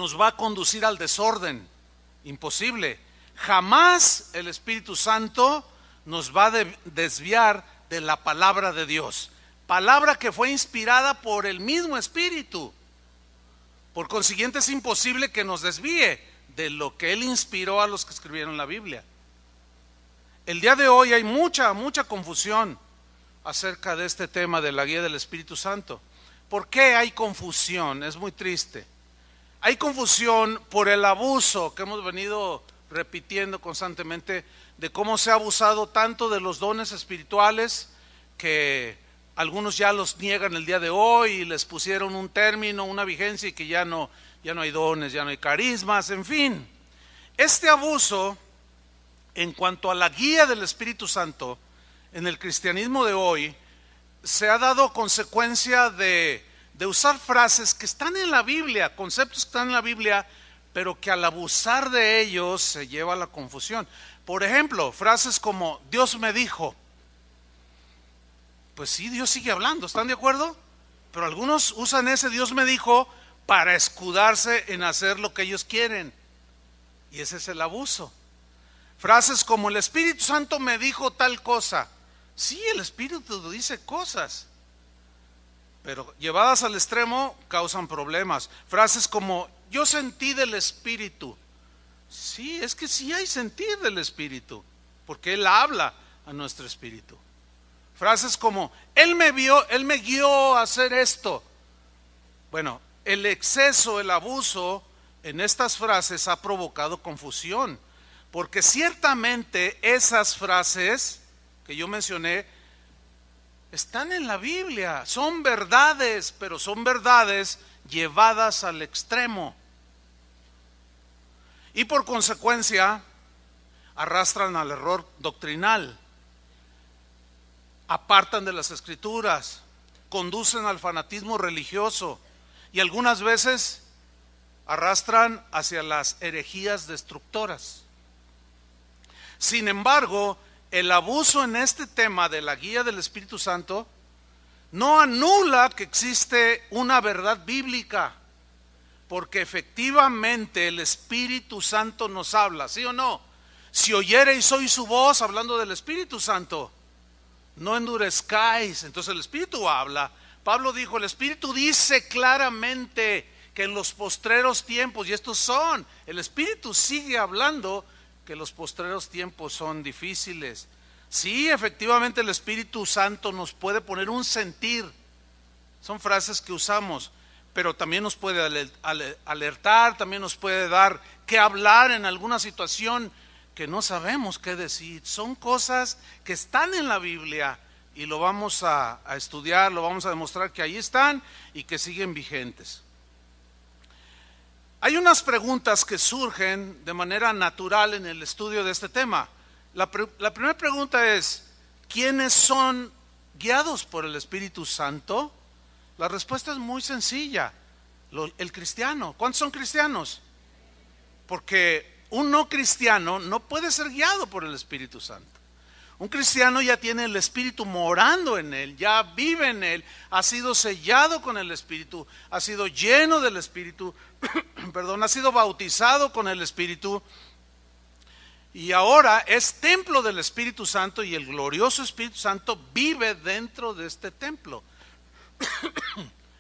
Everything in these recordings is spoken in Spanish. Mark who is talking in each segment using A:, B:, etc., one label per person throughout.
A: nos va a conducir al desorden. Imposible. Jamás el Espíritu Santo nos va a desviar de la palabra de Dios. Palabra que fue inspirada por el mismo Espíritu. Por consiguiente es imposible que nos desvíe de lo que Él inspiró a los que escribieron la Biblia. El día de hoy hay mucha confusión acerca de este tema de la guía del Espíritu Santo. ¿Por qué hay confusión? Es muy triste. Hay confusión por el abuso que hemos venido repitiendo constantemente de cómo se ha abusado tanto de los dones espirituales que algunos ya los niegan el día de hoy y les pusieron un término, una vigencia y que ya no hay dones, ya no hay carismas, en fin. Este abuso en cuanto a la guía del Espíritu Santo en el cristianismo de hoy se ha dado consecuencia de usar frases que están en la Biblia, conceptos que están en la Biblia, pero que al abusar de ellos se lleva a la confusión. Por ejemplo, frases como Dios me dijo. Pues sí, Dios sigue hablando, ¿están de acuerdo? Pero algunos usan ese Dios me dijo para escudarse en hacer lo que ellos quieren. Y ese es el abuso. Frases como el Espíritu Santo me dijo tal cosa. Sí, el Espíritu dice cosas, pero llevadas al extremo causan problemas. Frases como yo sentí del Espíritu. Sí, es que sí hay sentir del Espíritu, porque Él habla a nuestro espíritu. Frases como Él me guió a hacer esto. Bueno, el exceso, el abuso en estas frases ha provocado confusión, porque ciertamente esas frases que yo mencioné están en la Biblia, son verdades, pero son verdades llevadas al extremo. Y por consecuencia arrastran al error doctrinal, apartan de las Escrituras, conducen al fanatismo religioso y algunas veces arrastran hacia las herejías destructoras. Sin embargo, el abuso en este tema de la guía del Espíritu Santo no anula que existe una verdad bíblica, porque efectivamente el Espíritu Santo nos habla, ¿sí o no? Si oyereis hoy su voz, hablando del Espíritu Santo, no endurezcáis. Entonces el Espíritu habla. Pablo dijo, el Espíritu dice claramente que en los postreros tiempos, y estos son, el Espíritu sigue hablando que los postreros tiempos son difíciles. Sí, efectivamente el Espíritu Santo nos puede poner un sentir, son frases que usamos, pero también nos puede alertar, también nos puede dar que hablar en alguna situación que no sabemos qué decir. Son cosas que están en la Biblia y lo vamos a estudiar, lo vamos a demostrar que ahí están y que siguen vigentes. Hay unas preguntas que surgen de manera natural en el estudio de este tema. La primera pregunta es, ¿quiénes son guiados por el Espíritu Santo? La respuesta es muy sencilla, el cristiano. ¿Cuántos son cristianos? Porque un no cristiano no puede ser guiado por el Espíritu Santo. Un cristiano ya tiene el Espíritu morando en él, ya vive en él, ha sido sellado con el Espíritu, ha sido lleno del Espíritu, ha sido bautizado con el Espíritu y ahora es templo del Espíritu Santo y el glorioso Espíritu Santo vive dentro de este templo.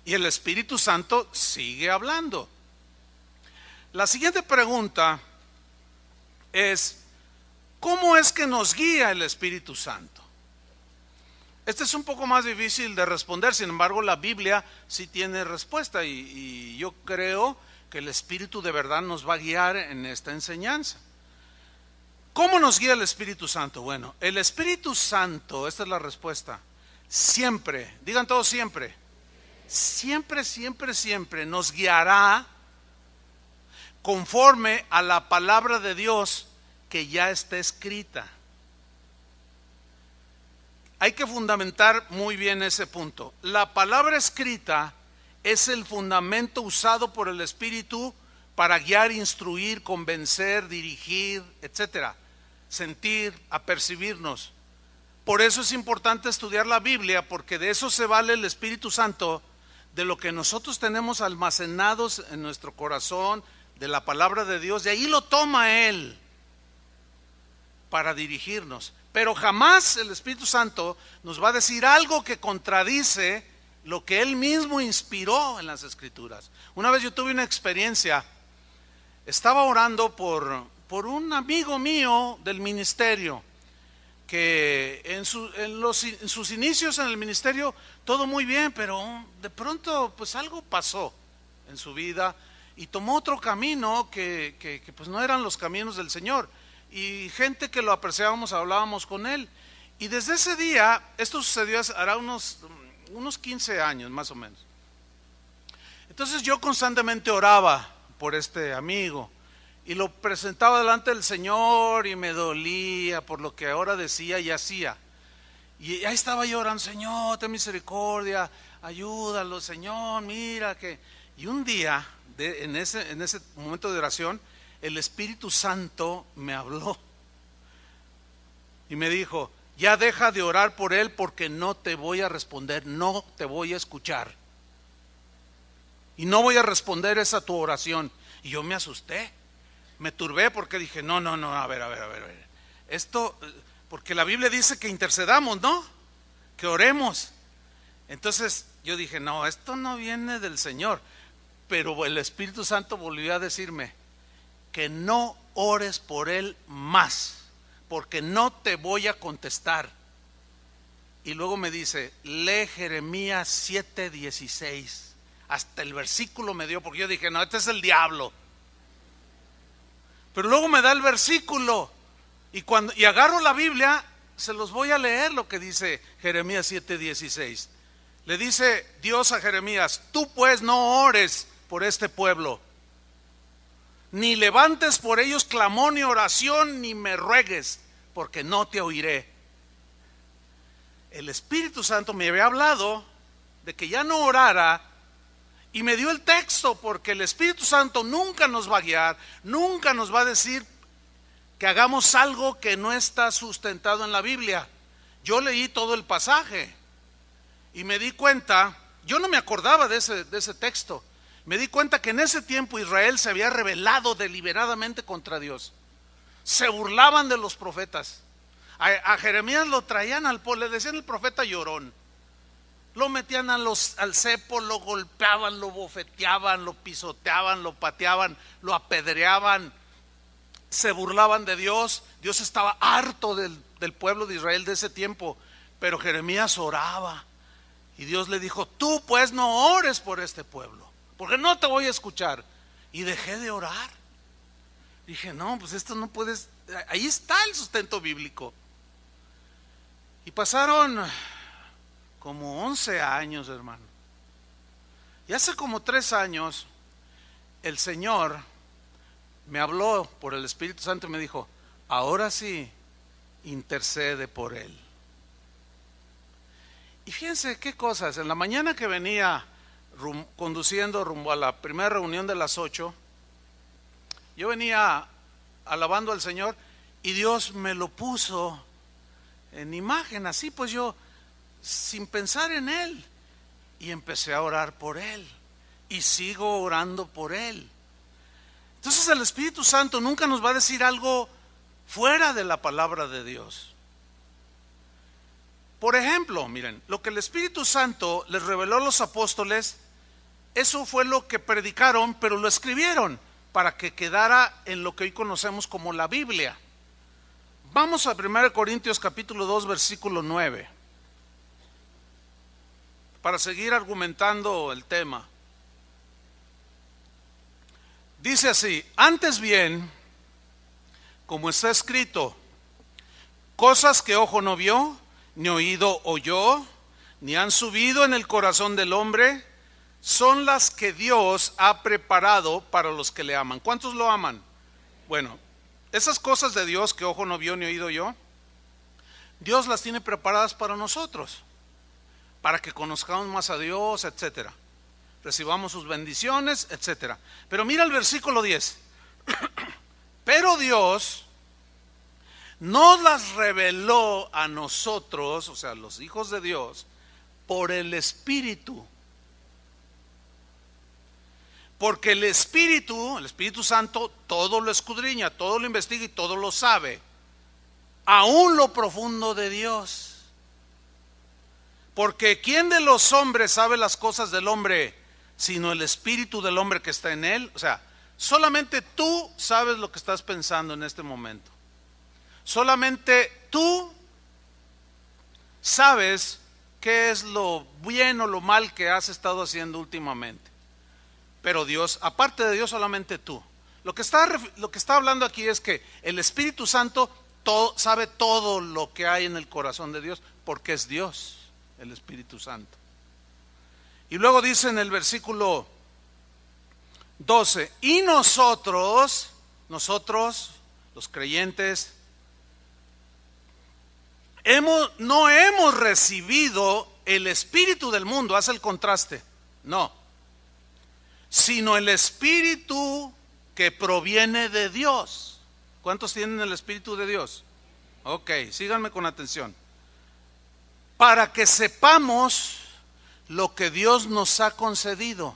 A: Y el Espíritu Santo sigue hablando. La siguiente pregunta es, ¿cómo es que nos guía el Espíritu Santo? Este es un poco más difícil de responder, sin embargo la Biblia sí tiene respuesta y yo creo que el Espíritu de verdad nos va a guiar en esta enseñanza. ¿Cómo nos guía el Espíritu Santo? Bueno, el Espíritu Santo, esta es la respuesta, siempre, digan todos siempre, siempre nos guiará conforme a la palabra de Dios que ya está escrita. Hay que fundamentar muy bien ese punto. La palabra escrita es el fundamento usado por el Espíritu para guiar, instruir, convencer, dirigir, etcétera, sentir, apercibirnos. Por eso es importante estudiar la Biblia, porque de eso se vale el Espíritu Santo, de lo que nosotros tenemos almacenados en nuestro corazón, de la palabra de Dios, de ahí lo toma Él para dirigirnos. Pero jamás el Espíritu Santo nos va a decir algo que contradice lo que Él mismo inspiró en las Escrituras. Una vez yo tuve una experiencia, estaba orando por un amigo mío del ministerio, que en sus inicios en el ministerio todo muy bien, pero de pronto pues algo pasó en su vida y tomó otro camino que pues no eran los caminos del Señor, y gente que lo apreciábamos hablábamos con él, y desde ese día, esto sucedió hará unos 15 años más o menos. Entonces yo constantemente oraba por este amigo y lo presentaba delante del Señor, y me dolía por lo que ahora decía y hacía. Y ahí estaba yo orando: Señor, ten misericordia, ayúdalo, Señor, mira que... Y un día, en ese momento de oración, el Espíritu Santo me habló y me dijo: ya deja de orar por él, porque no te voy a responder, no te voy a escuchar. Y no voy a responder esa tu oración. Y yo me asusté. Me turbé porque dije: no, a ver. Esto, porque la Biblia dice que intercedamos, ¿no? Que oremos. Entonces yo dije: no, esto no viene del Señor. Pero el Espíritu Santo volvió a decirme que no ores por él más, porque no te voy a contestar. Y luego me dice: lee Jeremías 7:16. Hasta el versículo me dio, porque yo dije: no, este es el diablo. Pero luego me da el versículo, y agarro la Biblia, se los voy a leer lo que dice Jeremías 7:16. Le dice Dios a Jeremías: tú pues no ores por este pueblo, ni levantes por ellos clamor ni oración, ni me ruegues, porque no te oiré. El Espíritu Santo me había hablado de que ya no orara, y me dio el texto, porque el Espíritu Santo nunca nos va a guiar, nunca nos va a decir que hagamos algo que no está sustentado en la Biblia. Yo leí todo el pasaje y me di cuenta, yo no me acordaba de ese texto, me di cuenta que en ese tiempo Israel se había rebelado deliberadamente contra Dios. Se burlaban de los profetas. A Jeremías lo traían le decían el profeta llorón. Lo metían al cepo, lo golpeaban, lo bofeteaban, lo pisoteaban, lo pateaban, lo apedreaban. Se burlaban de Dios. Dios estaba harto del pueblo de Israel de ese tiempo. Pero Jeremías oraba, y Dios le dijo: tú pues no ores por este pueblo, porque no te voy a escuchar. Y dejé de orar. Dije: no, pues esto no puedes. Ahí está el sustento bíblico. Y pasaron como 11 años, hermano. Y hace como 3 años el Señor me habló por el Espíritu Santo y me dijo: ahora sí, intercede por él. Y fíjense qué cosas. En la mañana que venía conduciendo rumbo a la primera reunión de las 8, yo venía alabando al Señor, y Dios me lo puso en imagen, así pues yo, sin pensar en él, y empecé a orar por él, y sigo orando por él. Entonces el Espíritu Santo nunca nos va a decir algo fuera de la palabra de Dios. Por ejemplo, miren, lo que el Espíritu Santo les reveló a los apóstoles, eso fue lo que predicaron, pero lo escribieron para que quedara en lo que hoy conocemos como la Biblia. Vamos a 1 Corintios capítulo 2 versículo 9, para seguir argumentando el tema. Dice así: antes bien, como está escrito, cosas que ojo no vio, ni oído oyó, ni han subido en el corazón del hombre, son las que Dios ha preparado para los que le aman. ¿Cuántos lo aman? Bueno, esas cosas de Dios que ojo no vio ni oído yo, Dios las tiene preparadas para nosotros, para que conozcamos más a Dios, etcétera, recibamos sus bendiciones, etcétera. Pero mira el versículo 10. Pero Dios nos las reveló a nosotros, o sea, los hijos de Dios, por el Espíritu. Porque el Espíritu Santo, todo lo escudriña, todo lo investiga y todo lo sabe, aún lo profundo de Dios. Porque ¿quién de los hombres sabe las cosas del hombre, sino el espíritu del hombre que está en él? O sea, solamente tú sabes lo que estás pensando en este momento. Solamente tú sabes qué es lo bien o lo mal que has estado haciendo últimamente. Pero Dios, aparte de Dios, solamente tú. Lo que está hablando aquí es que el Espíritu Santo sabe todo lo que hay en el corazón de Dios, porque es Dios, el Espíritu Santo. Y luego dice en el versículo 12, y nosotros, los creyentes, no hemos recibido el espíritu del mundo, hace el contraste, no, sino el espíritu que proviene de Dios. ¿Cuántos tienen el espíritu de Dios? Ok, síganme con atención. Para que sepamos lo que Dios nos ha concedido,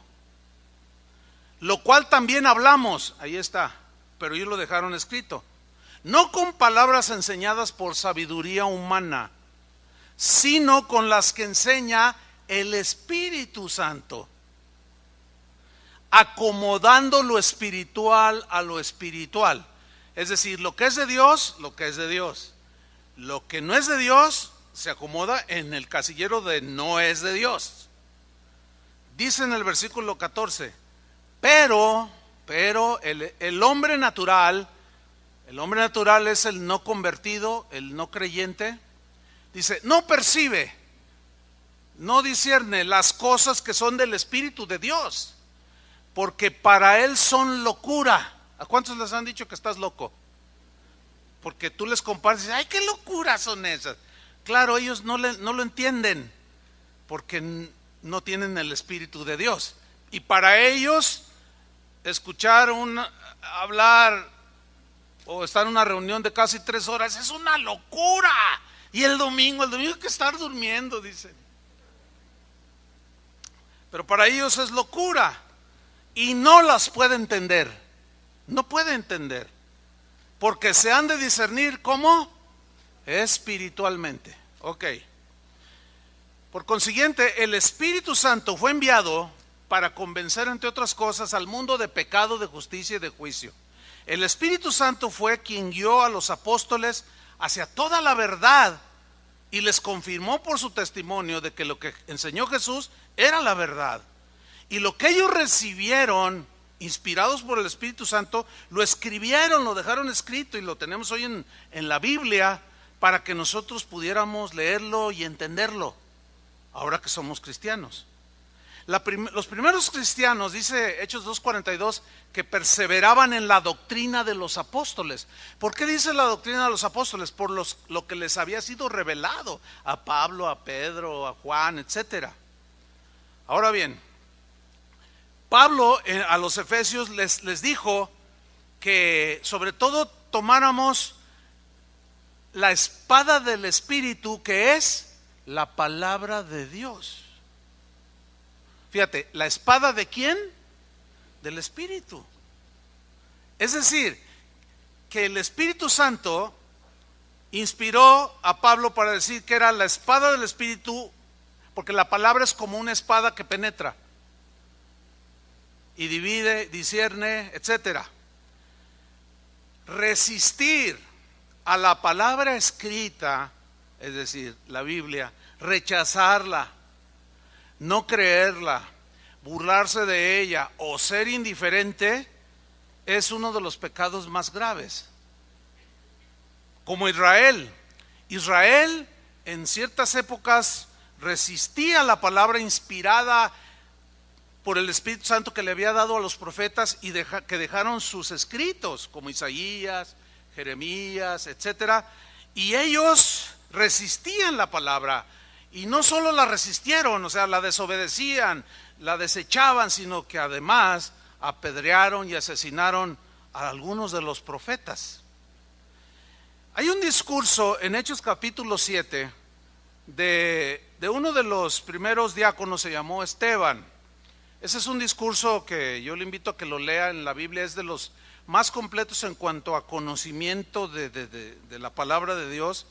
A: lo cual también hablamos, ahí está, pero ellos lo dejaron escrito, no con palabras enseñadas por sabiduría humana, sino con las que enseña el Espíritu Santo, acomodando lo espiritual a lo espiritual. Es decir, lo que es de Dios, lo que es de Dios. Lo que no es de Dios se acomoda en el casillero de no es de Dios. Dice en el versículo 14, pero el hombre natural es el no convertido, el no creyente. Dice, no percibe, no discierne las cosas que son del Espíritu de Dios, porque para él son locura. ¿A cuántos les han dicho que estás loco? Porque tú les comparas y dices, ay, qué locuras son esas. Claro, ellos no lo entienden, porque no tienen el Espíritu de Dios. Y para ellos, escuchar hablar o estar en una reunión de casi 3 horas es una locura. Y el domingo hay que estar durmiendo, dicen. Pero para ellos es locura y no las puede entender. No puede entender, porque se han de discernir ¿cómo? Espiritualmente. Ok. Por consiguiente, el Espíritu Santo fue enviado para convencer, entre otras cosas, al mundo de pecado, de justicia y de juicio. El Espíritu Santo fue quien guió a los apóstoles hacia toda la verdad y les confirmó por su testimonio de que lo que enseñó Jesús era la verdad. Y lo que ellos recibieron, inspirados por el Espíritu Santo, lo escribieron, lo dejaron escrito y lo tenemos hoy en la Biblia para que nosotros pudiéramos leerlo y entenderlo, ahora que somos cristianos. Los primeros cristianos, dice Hechos 2:42, que perseveraban en la doctrina de los apóstoles. ¿Por qué dice la doctrina de los apóstoles? Por lo que les había sido revelado a Pablo, a Pedro, a Juan, etcétera. Ahora bien, Pablo a los Efesios les dijo que sobre todo tomáramos la espada del Espíritu, que es la palabra de Dios. Fíjate, ¿la espada de quién? Del Espíritu. Es decir, que el Espíritu Santo inspiró a Pablo para decir que era la espada del Espíritu, porque la palabra es como una espada que penetra y divide, discierne, etcétera. Resistir a la palabra escrita, es decir, la Biblia, rechazarla, no creerla, burlarse de ella o ser indiferente, es uno de los pecados más graves. Como Israel en ciertas épocas resistía la palabra inspirada por el Espíritu Santo que le había dado a los profetas y que dejaron sus escritos, como Isaías, Jeremías, etcétera, y ellos resistían la palabra. Y no solo la resistieron, o sea, la desobedecían, la desechaban, sino que además apedrearon y asesinaron a algunos de los profetas. Hay un discurso en Hechos capítulo 7 de uno de los primeros diáconos, se llamó Esteban. Ese es un discurso que yo le invito a que lo lea en la Biblia, es de los más completos en cuanto a conocimiento de la palabra de Dios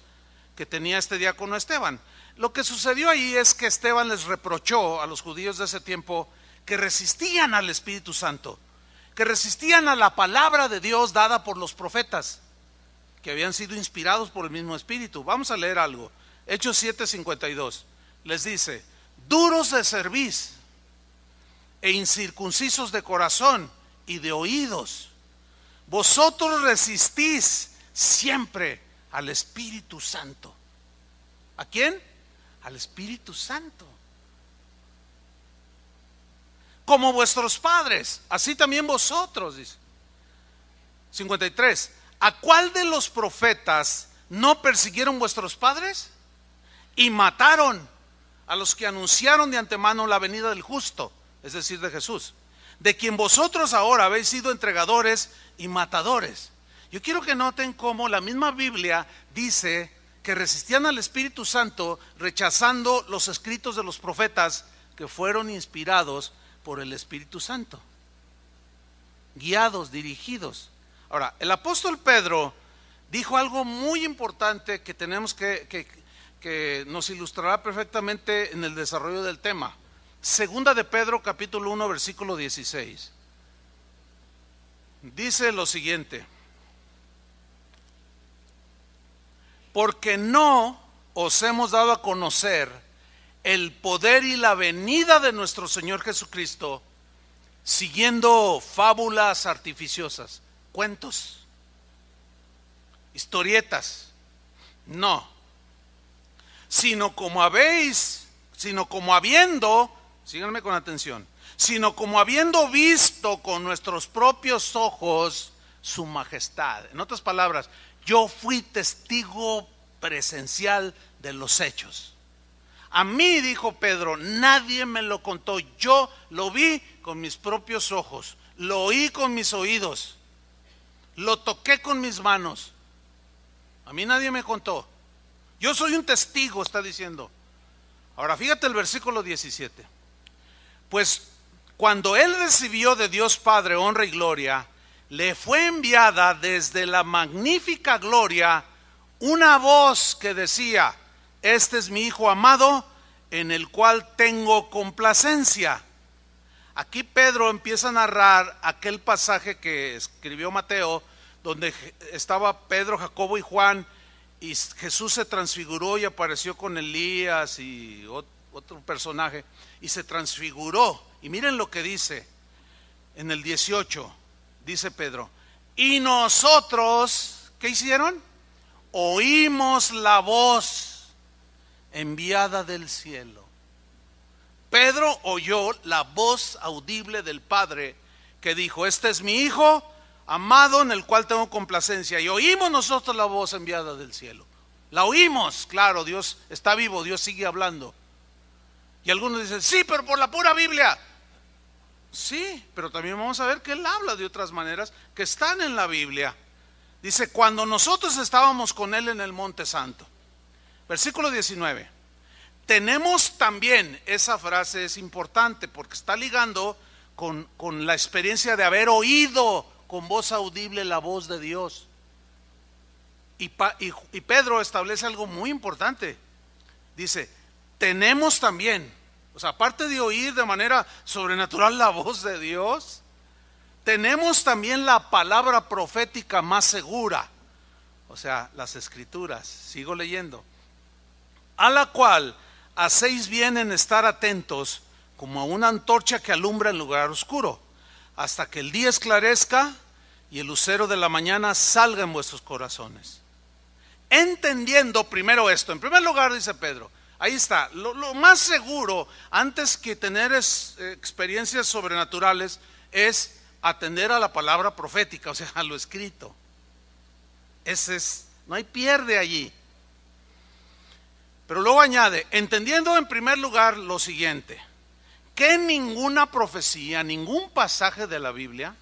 A: que tenía este diácono Esteban. Lo que sucedió ahí es que Esteban les reprochó a los judíos de ese tiempo que resistían al Espíritu Santo, que resistían a la palabra de Dios dada por los profetas, que habían sido inspirados por el mismo Espíritu. Vamos a leer algo. Hechos 7:52. Les dice: duros de cerviz e incircuncisos de corazón y de oídos, vosotros resistís siempre al Espíritu Santo. ¿A quién? Al Espíritu Santo. Como vuestros padres, así también vosotros, dice. 53. ¿A cuál de los profetas no persiguieron vuestros padres? Y mataron a los que anunciaron de antemano la venida del justo, es decir, de Jesús, de quien vosotros ahora habéis sido entregadores y matadores. Yo quiero que noten cómo la misma Biblia dice que resistían al Espíritu Santo rechazando los escritos de los profetas que fueron inspirados por el Espíritu Santo, guiados, dirigidos. Ahora, el apóstol Pedro dijo algo muy importante que tenemos que nos ilustrará perfectamente en el desarrollo del tema. Segunda de Pedro, capítulo 1, versículo 16. Dice lo siguiente: porque no os hemos dado a conocer el poder y la venida de nuestro Señor Jesucristo siguiendo fábulas artificiosas, cuentos, historietas, no, sino como habiendo, síganme con atención, sino como habiendo visto con nuestros propios ojos su majestad. En otras palabras, yo fui testigo presencial de los hechos. A mí, dijo Pedro, nadie me lo contó, yo lo vi con mis propios ojos, lo oí con mis oídos, lo toqué con mis manos. A mí nadie me contó. Yo soy un testigo, está diciendo. Ahora fíjate el versículo 17. Pues cuando él recibió de Dios Padre honra y gloria, le fue enviada desde la magnífica gloria una voz que decía: este es mi Hijo amado, en el cual tengo complacencia. Aquí Pedro empieza a narrar aquel pasaje que escribió Mateo, donde estaba Pedro, Jacobo y Juan, y Jesús se transfiguró y apareció con Elías y otro personaje, y se transfiguró. Y miren lo que dice en el 18, dice Pedro: y nosotros, ¿qué hicieron? Oímos la voz enviada del cielo. Pedro oyó la voz audible del Padre que dijo: este es mi Hijo amado en el cual tengo complacencia. Y oímos nosotros la voz enviada del cielo. La oímos, claro, Dios está vivo, Dios sigue hablando. Y algunos dicen: sí, pero por la pura Biblia. Sí, pero también vamos a ver que Él habla de otras maneras que están en la Biblia. Dice: cuando nosotros estábamos con Él en el Monte Santo. Versículo 19. Tenemos también, esa frase es importante porque está ligando con la experiencia de haber oído con voz audible la voz de Dios. Y Pedro establece algo muy importante. Dice: tenemos también, o sea, aparte de oír de manera sobrenatural la voz de Dios, tenemos también la palabra profética más segura, o sea, las Escrituras. Sigo leyendo. A la cual hacéis bien en estar atentos como a una antorcha que alumbra en lugar oscuro, hasta que el día esclarezca y el lucero de la mañana salga en vuestros corazones. Entendiendo primero esto, en primer lugar, dice Pedro, ahí está, lo más seguro antes que tener experiencias sobrenaturales es atender a la palabra profética, o sea, a lo escrito. Ese es, no hay pierde allí. Pero luego añade, entendiendo en primer lugar lo siguiente, que ninguna profecía, ningún pasaje de la Biblia,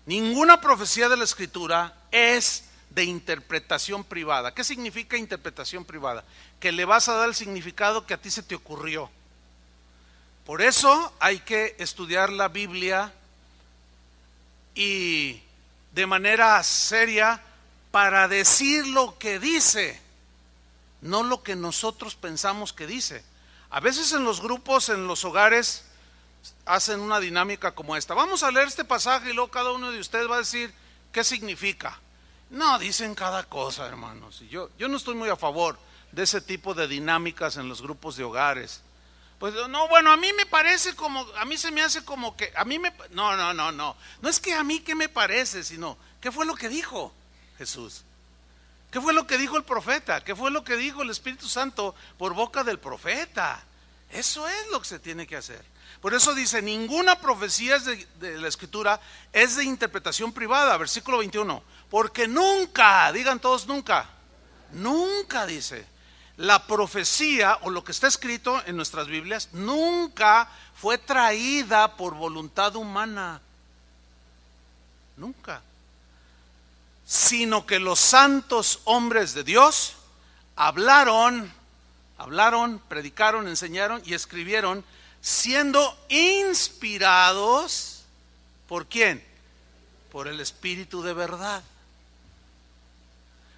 A: ninguna profecía de la Escritura es de interpretación privada. ¿Qué significa interpretación privada? Que le vas a dar el significado que a ti se te ocurrió. Por eso hay que estudiar la Biblia y de manera seria para decir lo que dice, no lo que nosotros pensamos que dice. A veces en los grupos, en los hogares, hacen una dinámica como esta. Vamos a leer este pasaje y luego cada uno de ustedes va a decir qué significa. No, dicen cada cosa, hermanos. Y yo no estoy muy a favor de ese tipo de dinámicas en los grupos de hogares. Pues no, bueno, a mí me parece como, a mí se me hace como que, a mí me, no es que a mí qué me parece, sino, ¿qué fue lo que dijo Jesús? ¿Qué fue lo que dijo el profeta? ¿Qué fue lo que dijo el Espíritu Santo por boca del profeta? Eso es lo que se tiene que hacer. Por eso dice, ninguna profecía de la Escritura es de interpretación privada, versículo 21. Porque nunca, digan todos nunca, nunca dice, la profecía o lo que está escrito en nuestras Biblias nunca fue traída por voluntad humana. Nunca. Sino que los santos hombres de Dios hablaron, predicaron, enseñaron y escribieron, siendo inspirados, ¿por quién? Por el Espíritu de verdad.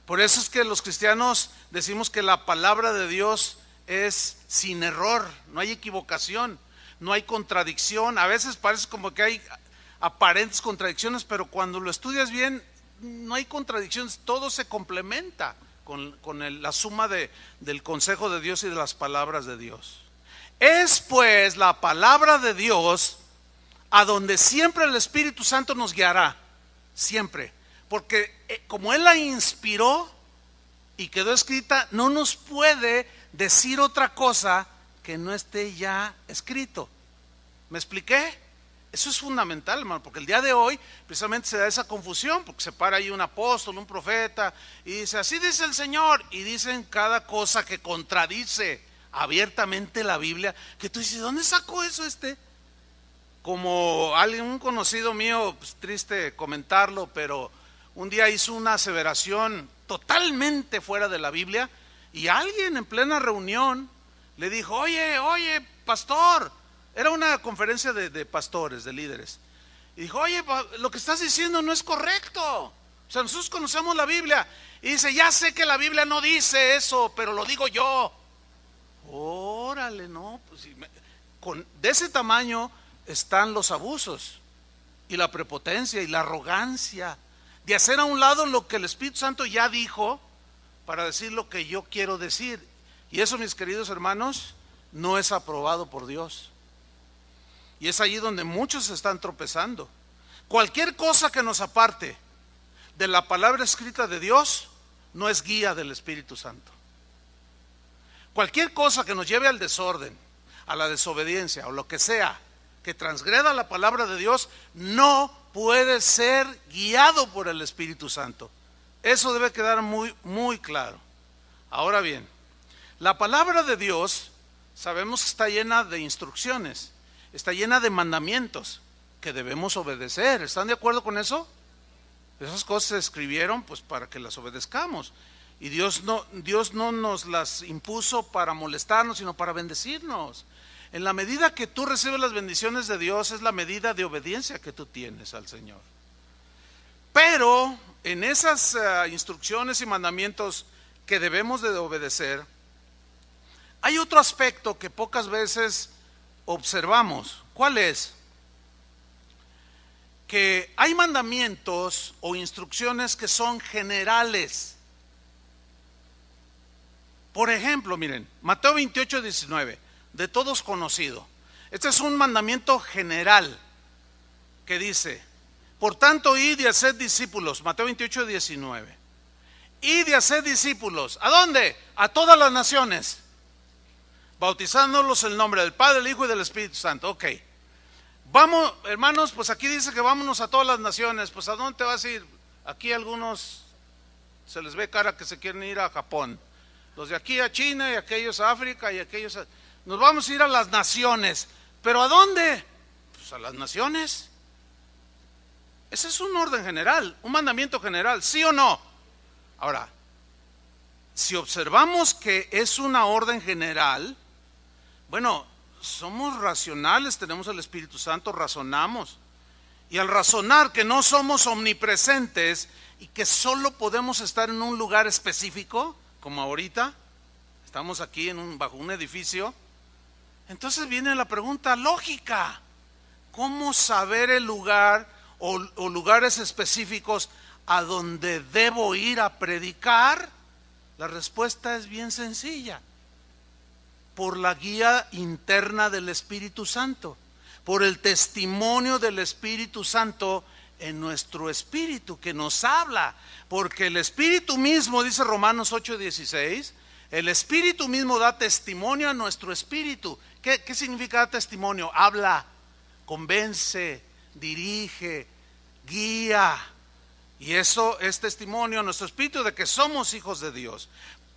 A: Por eso es que los cristianos decimos que la palabra de Dios es sin error, no hay equivocación, no hay contradicción. A veces parece como que hay aparentes contradicciones, pero cuando lo estudias bien, no hay contradicciones, todo se complementa con la suma del consejo de Dios y de las palabras de Dios. Es pues la palabra de Dios a donde siempre el Espíritu Santo nos guiará, siempre. Porque como Él la inspiró y quedó escrita, no nos puede decir otra cosa que no esté ya escrito. ¿Me expliqué? Eso es fundamental, hermano, porque el día de hoy precisamente se da esa confusión, porque se para ahí un apóstol, un profeta, y dice, así dice el Señor, y dicen cada cosa que contradice abiertamente la Biblia, que tú dices, ¿dónde sacó eso Como un conocido mío, pues, triste comentarlo, pero un día hizo una aseveración totalmente fuera de la Biblia, y alguien en plena reunión le dijo, oye, pastor, era una conferencia de pastores, de líderes, y dijo, oye, lo que estás diciendo no es correcto, o sea, nosotros conocemos la Biblia, y dice, ya sé que la Biblia no dice eso, pero lo digo yo. Órale, no, pues de ese tamaño están los abusos, y la prepotencia, y la arrogancia, de hacer a un lado lo que el Espíritu Santo ya dijo, para decir lo que yo quiero decir, y eso, mis queridos hermanos, no es aprobado por Dios. Y es allí donde muchos están tropezando. Cualquier cosa que nos aparte de la palabra escrita de Dios no es guía del Espíritu Santo. Cualquier cosa que nos lleve al desorden, a la desobediencia o lo que sea, que transgreda la palabra de Dios, no puede ser guiado por el Espíritu Santo. Eso debe quedar muy, muy claro. Ahora bien, la palabra de Dios sabemos que está llena de instrucciones. Está llena de mandamientos que debemos obedecer. ¿Están de acuerdo con eso? Esas cosas se escribieron pues para que las obedezcamos. Y Dios no nos las impuso para molestarnos, sino para bendecirnos. En la medida que tú recibes las bendiciones de Dios, es la medida de obediencia que tú tienes al Señor. Pero en esas instrucciones y mandamientos que debemos de obedecer, hay otro aspecto que pocas veces observamos. ¿Cuál es? Que hay mandamientos o instrucciones que son generales. Por ejemplo, miren, Mateo 28, 19, de todos conocido. Este es un mandamiento general que dice, por tanto, id y haced discípulos. Mateo 28, 19. Id y haced discípulos. ¿A dónde? A todas las naciones, bautizándolos en el nombre del Padre, del Hijo y del Espíritu Santo. Ok. Vamos, hermanos, pues aquí dice que vámonos a todas las naciones. Pues ¿a dónde te vas a ir? Aquí algunos se les ve cara que se quieren ir a Japón. Los de aquí a China y aquellos a África y aquellos a... Nos vamos a ir a las naciones. ¿Pero a dónde? Pues a las naciones. Ese es un orden general, un mandamiento general, ¿sí o no? Ahora, si observamos que es una orden general, bueno, somos racionales, tenemos el Espíritu Santo, razonamos. Y al razonar que no somos omnipresentes y que solo podemos estar en un lugar específico, como ahorita, estamos aquí bajo un edificio, entonces viene la pregunta lógica: ¿cómo saber el lugar o lugares específicos a donde debo ir a predicar? La respuesta es bien sencilla: por la guía interna del Espíritu Santo, por el testimonio del Espíritu Santo en nuestro espíritu que nos habla, porque el Espíritu mismo, dice Romanos 8:16, el Espíritu mismo da testimonio a nuestro espíritu. ¿Qué significa dar testimonio? Habla, convence, dirige, guía, y eso es testimonio a nuestro espíritu de que somos hijos de Dios.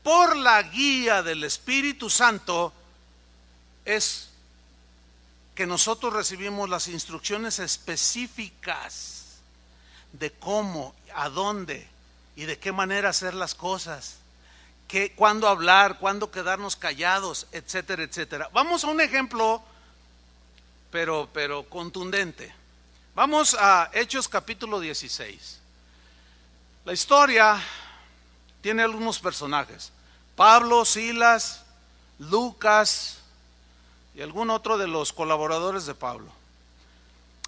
A: Por la guía del Espíritu Santo es que nosotros recibimos las instrucciones específicas de cómo, a dónde y de qué manera hacer las cosas, cuándo hablar, cuándo quedarnos callados, etcétera, etcétera. Vamos a un ejemplo, pero contundente. Vamos a Hechos capítulo 16. La historia tiene algunos personajes: Pablo, Silas, Lucas y algún otro de los colaboradores de Pablo.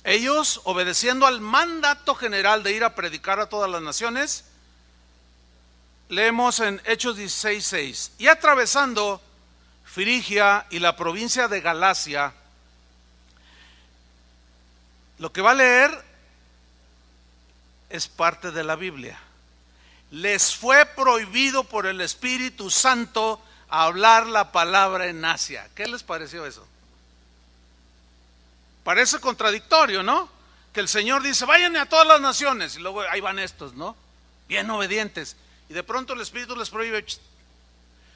A: Ellos, obedeciendo al mandato general de ir a predicar a todas las naciones, leemos en Hechos 16:6, y atravesando Frigia y la provincia de Galacia. Lo que va a leer es parte de la Biblia. Les fue prohibido por el Espíritu Santo hablar la palabra en Asia. ¿Qué les pareció eso? Parece contradictorio, ¿no? Que el Señor dice: vayan a todas las naciones, y luego ahí van estos, ¿no? Bien obedientes, y de pronto el Espíritu les prohíbe.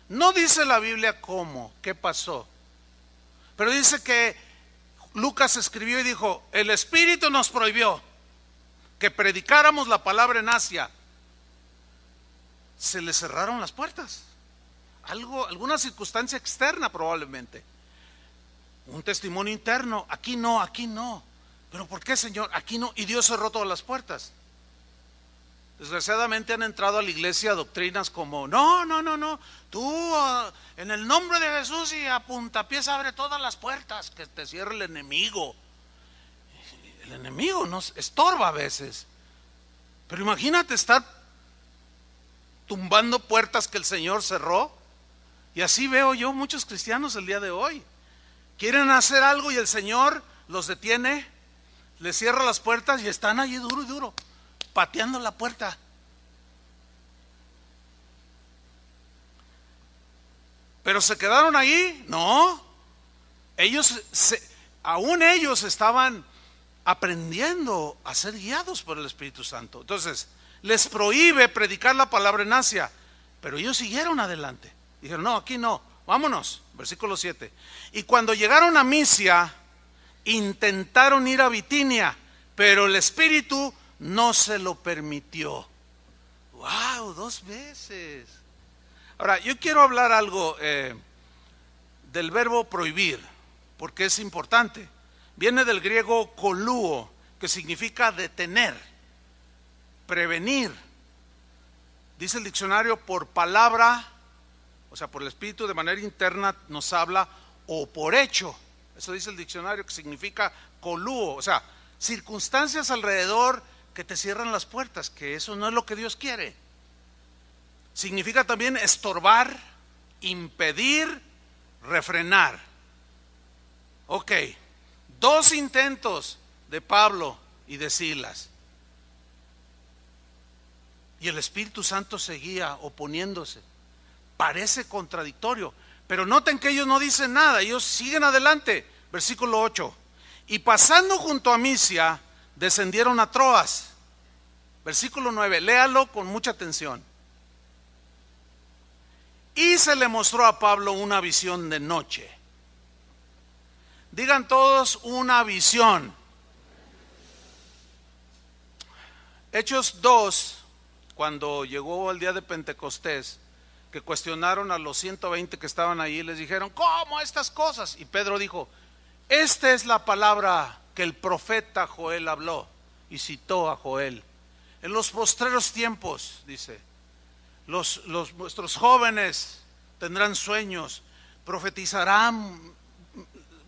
A: No dice la Biblia cómo, qué pasó, pero dice que Lucas escribió y dijo: el Espíritu nos prohibió que predicáramos la palabra en Asia. Se les cerraron las puertas. Alguna circunstancia externa probablemente. Un testimonio interno: aquí no, aquí no. ¿Pero por qué, Señor? Aquí no. Y Dios cerró todas las puertas. Desgraciadamente han entrado a la iglesia doctrinas como: no, tú en el nombre de Jesús y a puntapiés abre todas las puertas, que te cierre el enemigo. El enemigo nos estorba a veces, pero imagínate estar tumbando puertas que el Señor cerró. Y así veo yo muchos cristianos el día de hoy. Quieren hacer algo y el Señor los detiene, les cierra las puertas y están allí duro y duro, pateando la puerta. ¿Pero se quedaron ahí? No. Aún ellos estaban aprendiendo a ser guiados por el Espíritu Santo. Entonces, les prohíbe predicar la palabra en Asia, pero ellos siguieron adelante. Dijeron: no, aquí no, vámonos. Versículo 7. Y cuando llegaron a Misia, intentaron ir a Bitinia, pero el Espíritu no se lo permitió. ¡Wow! 2 veces. Ahora, yo quiero hablar algo del verbo prohibir, porque es importante. Viene del griego koluo, que significa detener, prevenir. Dice el diccionario: por palabra, o sea, por el Espíritu de manera interna nos habla, o por hecho. Eso dice el diccionario, que significa koluo, o sea, circunstancias alrededor que te cierran las puertas, que eso no es lo que Dios quiere. Significa también estorbar, impedir, refrenar. Ok, 2 intentos de Pablo y de Silas, y el Espíritu Santo seguía oponiéndose. Parece contradictorio, pero noten que ellos no dicen nada, ellos siguen adelante. Versículo 8. Y pasando junto a Misia, descendieron a Troas. Versículo 9, léalo con mucha atención. Y se le mostró a Pablo una visión de noche. Digan todos: una visión. Hechos 2, cuando llegó el día de Pentecostés, que cuestionaron a los 120 que estaban ahí, les dijeron, ¿cómo estas cosas? Y Pedro dijo, esta es la palabra que el profeta Joel habló, y citó a Joel. En los postreros tiempos, dice, vuestros jóvenes tendrán sueños, profetizarán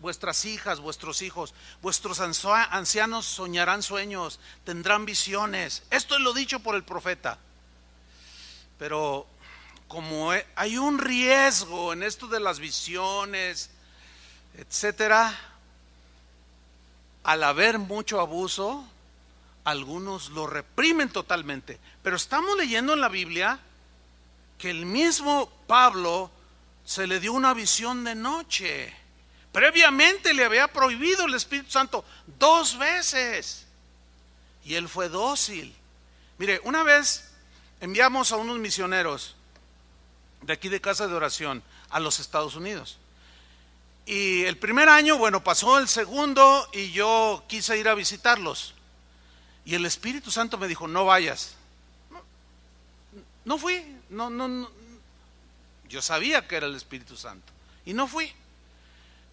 A: vuestras hijas, vuestros hijos, vuestros ancianos soñarán sueños, tendrán visiones. Esto es lo dicho por el profeta. Pero como hay un riesgo en esto de las visiones, etcétera, al haber mucho abuso, algunos lo reprimen totalmente. Pero estamos leyendo en la Biblia que el mismo Pablo se le dio una visión de noche. Previamente le había prohibido el Espíritu Santo 2 veces y él fue dócil. Mire, una vez enviamos a unos misioneros de aquí de Casa de Oración a los Estados Unidos. Y el primer año, bueno, pasó el segundo y yo quise ir a visitarlos. Y el Espíritu Santo me dijo, no vayas. No fui, no. Yo sabía que era el Espíritu Santo y no fui.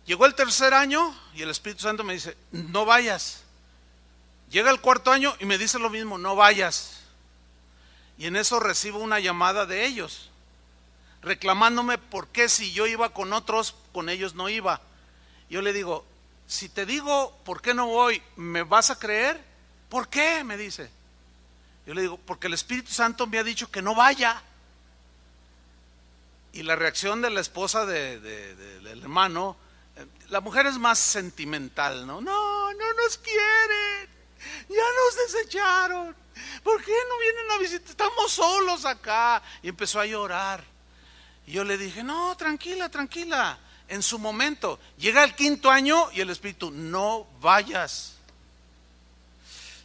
A: Llegó el tercer año y el Espíritu Santo me dice, no vayas. Llega el cuarto año y me dice lo mismo, no vayas. Y en eso recibo una llamada de ellos, reclamándome por qué si yo iba con otros, con ellos no iba. Yo le digo, si te digo por qué no voy, ¿me vas a creer? ¿Por qué? Me dice. Yo le digo, porque el Espíritu Santo me ha dicho que no vaya. Y la reacción de la esposa del hermano, la mujer es más sentimental, ¿no? No nos quieren, ya nos desecharon, ¿por qué no vienen a visitar? Estamos solos acá. Y empezó a llorar. Y yo le dije, no, tranquila. En su momento, llega el quinto año y el Espíritu, no vayas.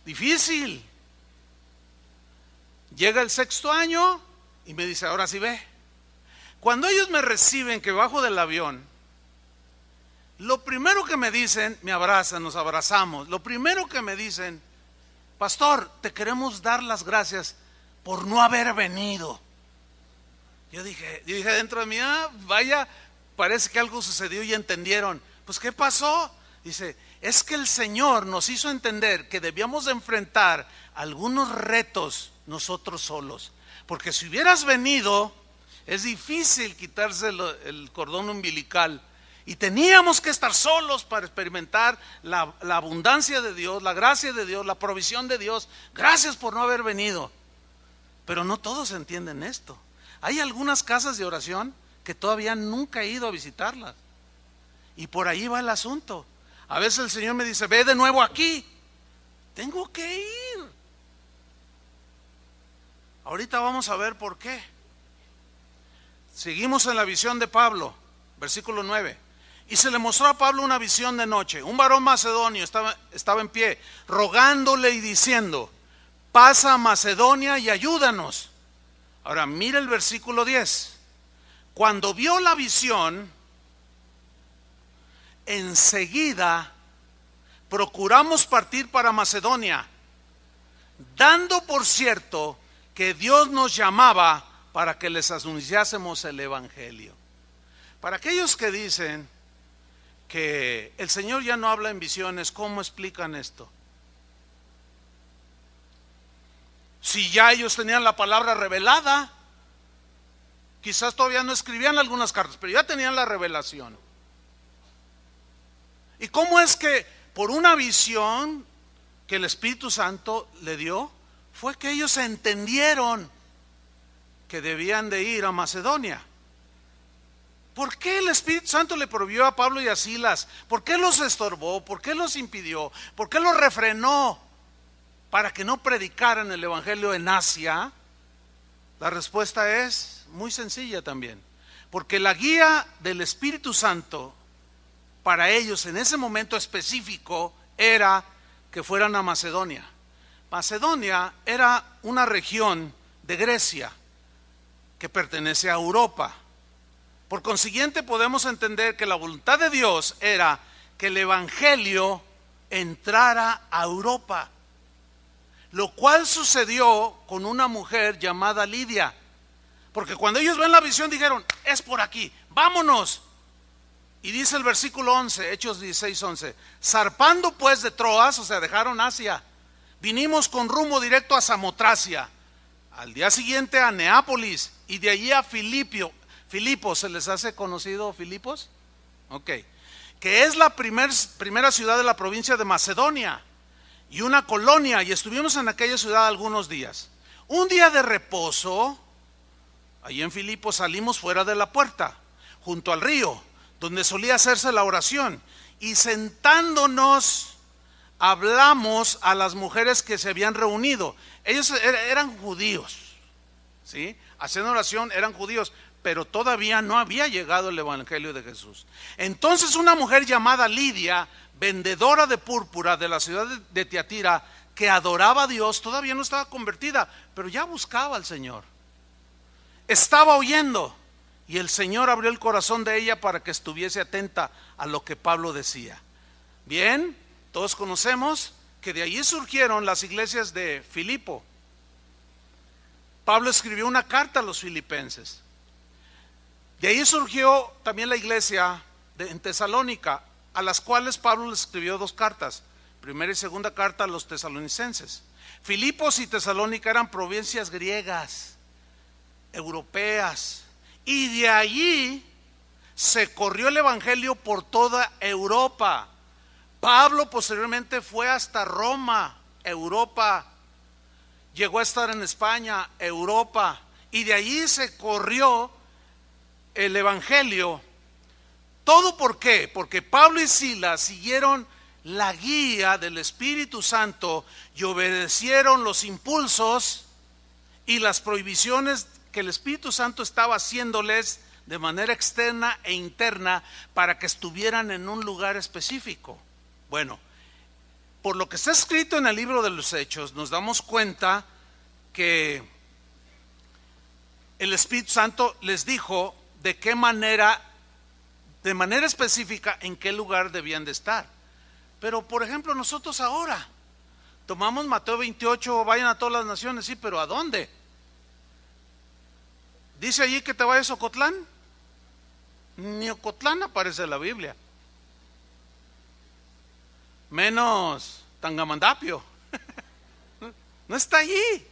A: Difícil. Llega el sexto año y me dice, ahora sí ve. Cuando ellos me reciben que bajo del avión, lo primero que me dicen, me abrazan, nos abrazamos. Lo primero que me dicen, pastor, te queremos dar las gracias por no haber venido. Yo dije dentro de mí, vaya, parece que algo sucedió y entendieron. Pues ¿qué pasó? Dice, es que el Señor nos hizo entender que debíamos de enfrentar algunos retos nosotros solos. Porque si hubieras venido, es difícil quitarse el cordón umbilical. Y teníamos que estar solos para experimentar la abundancia de Dios, la gracia de Dios, la provisión de Dios. Gracias por no haber venido. Pero no todos entienden esto. Hay algunas casas de oración que todavía nunca he ido a visitarlas. Y por ahí va el asunto. A veces el Señor me dice, ve de nuevo aquí. Tengo que ir. Ahorita vamos a ver por qué. Seguimos en la visión de Pablo, versículo 9. Y se le mostró a Pablo una visión de noche. Un varón macedonio estaba en pie, rogándole y diciendo, pasa a Macedonia y ayúdanos. Ahora mira el versículo 10. Cuando vio la visión, enseguida procuramos partir para Macedonia, dando por cierto que Dios nos llamaba para que les anunciásemos el evangelio. Para aquellos que dicen que el Señor ya no habla en visiones, ¿cómo explican esto? Si ya ellos tenían la palabra revelada, quizás todavía no escribían algunas cartas, pero ya tenían la revelación. ¿Y cómo es que por una visión que el Espíritu Santo le dio, fue que ellos entendieron que debían de ir a Macedonia? ¿Por qué el Espíritu Santo le prohibió a Pablo y a Silas? ¿Por qué los estorbó? ¿Por qué los impidió? ¿Por qué los refrenó para que no predicaran el evangelio en Asia? La respuesta es muy sencilla también. Porque la guía del Espíritu Santo para ellos en ese momento específico era que fueran a Macedonia. Macedonia era una región de Grecia que pertenece a Europa. Por consiguiente podemos entender que la voluntad de Dios era que el evangelio entrara a Europa, lo cual sucedió con una mujer llamada Lidia, Porque cuando ellos ven la visión dijeron, es por aquí, vámonos. Y dice el versículo 11, Hechos 16:11, zarpando pues de Troas, o sea, dejaron Asia, vinimos con rumbo directo a Samotracia, al día siguiente a Neápolis, y de allí a Filipos. ¿Se les hace conocido Filipos? Ok, que es la primera ciudad de la provincia de Macedonia, y una colonia, y estuvimos en aquella ciudad algunos días. Un día de reposo, allí en Filipos salimos fuera de la puerta, junto al río, donde solía hacerse la oración, y sentándonos hablamos a las mujeres que se habían reunido. Ellos eran judíos, ¿sí? Haciendo oración, eran judíos, pero todavía no había llegado el evangelio de Jesús. Entonces una mujer llamada Lidia, vendedora de púrpura de la ciudad de Tiatira, que adoraba a Dios, todavía no estaba convertida, pero ya buscaba al Señor, estaba oyendo, y el Señor abrió el corazón de ella para que estuviese atenta a lo que Pablo decía. Bien, todos conocemos que de allí surgieron las iglesias de Filipo. Pablo escribió una carta a los filipenses. De ahí surgió también la iglesia en Tesalónica, a las cuales Pablo les escribió 2 cartas, primera y segunda carta a los tesalonicenses. Filipos y Tesalónica eran provincias griegas, europeas, y de allí se corrió el evangelio por toda Europa. Pablo posteriormente fue hasta Roma, Europa, llegó a estar en España, Europa, y de allí se corrió el evangelio. ¿Todo por qué? Porque Pablo y Silas siguieron la guía del Espíritu Santo y obedecieron los impulsos y las prohibiciones que el Espíritu Santo estaba haciéndoles de manera externa e interna para que estuvieran en un lugar específico. Bueno, por lo que está escrito en el libro de los Hechos, nos damos cuenta que el Espíritu Santo les dijo de qué manera, de manera específica, en qué lugar debían de estar. Pero por ejemplo, nosotros ahora tomamos Mateo 28, vayan a todas las naciones, sí, pero ¿a dónde? ¿Dice allí que te vayas a Ocotlán? Ni Ocotlán aparece en la Biblia, menos Tangamandapio. No está allí.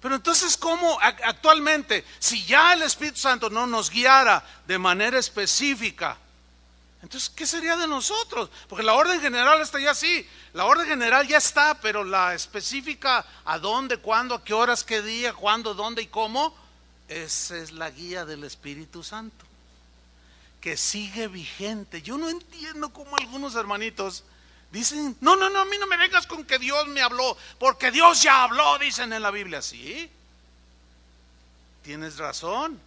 A: Pero entonces, ¿cómo actualmente, si ya el Espíritu Santo no nos guiara de manera específica, entonces ¿qué sería de nosotros? Porque la orden general está ya así, la orden general ya está, pero la específica, ¿a dónde, cuándo, a qué horas, qué día, cuándo, dónde y cómo? Esa es la guía del Espíritu Santo, que sigue vigente. Yo no entiendo cómo algunos hermanitos dicen, no, a mí no me vengas con que Dios me habló, porque Dios ya habló, dicen en la Biblia. Sí, tienes razón,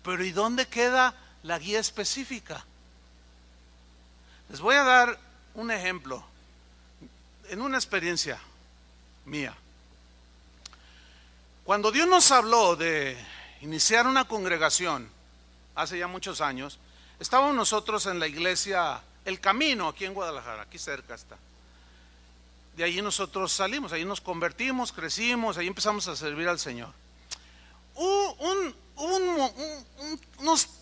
A: pero ¿y dónde queda la guía específica? Les voy a dar un ejemplo, en una experiencia mía. Cuando Dios nos habló de iniciar una congregación, hace ya muchos años, estábamos nosotros en la iglesia El Camino, aquí en Guadalajara, aquí cerca está. De allí nosotros salimos, ahí nos convertimos, crecimos, ahí empezamos a servir al Señor. Hubo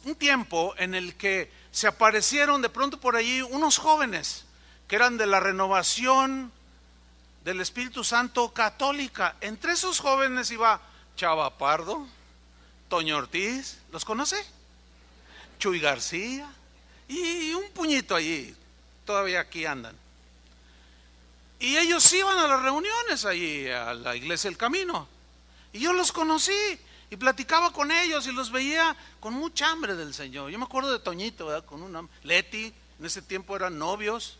A: un tiempo en el que se aparecieron de pronto por allí unos jóvenes que eran de la renovación del Espíritu Santo católica. Entre esos jóvenes iba Chava Pardo, Toño Ortiz, ¿los conoce? Chuy García y un puñito allí, todavía aquí andan. Y ellos iban a las reuniones allí, a la iglesia El Camino. Y yo los conocí y platicaba con ellos y los veía con mucha hambre del Señor. Yo me acuerdo de Toñito, ¿verdad? Con una Leti, en ese tiempo eran novios.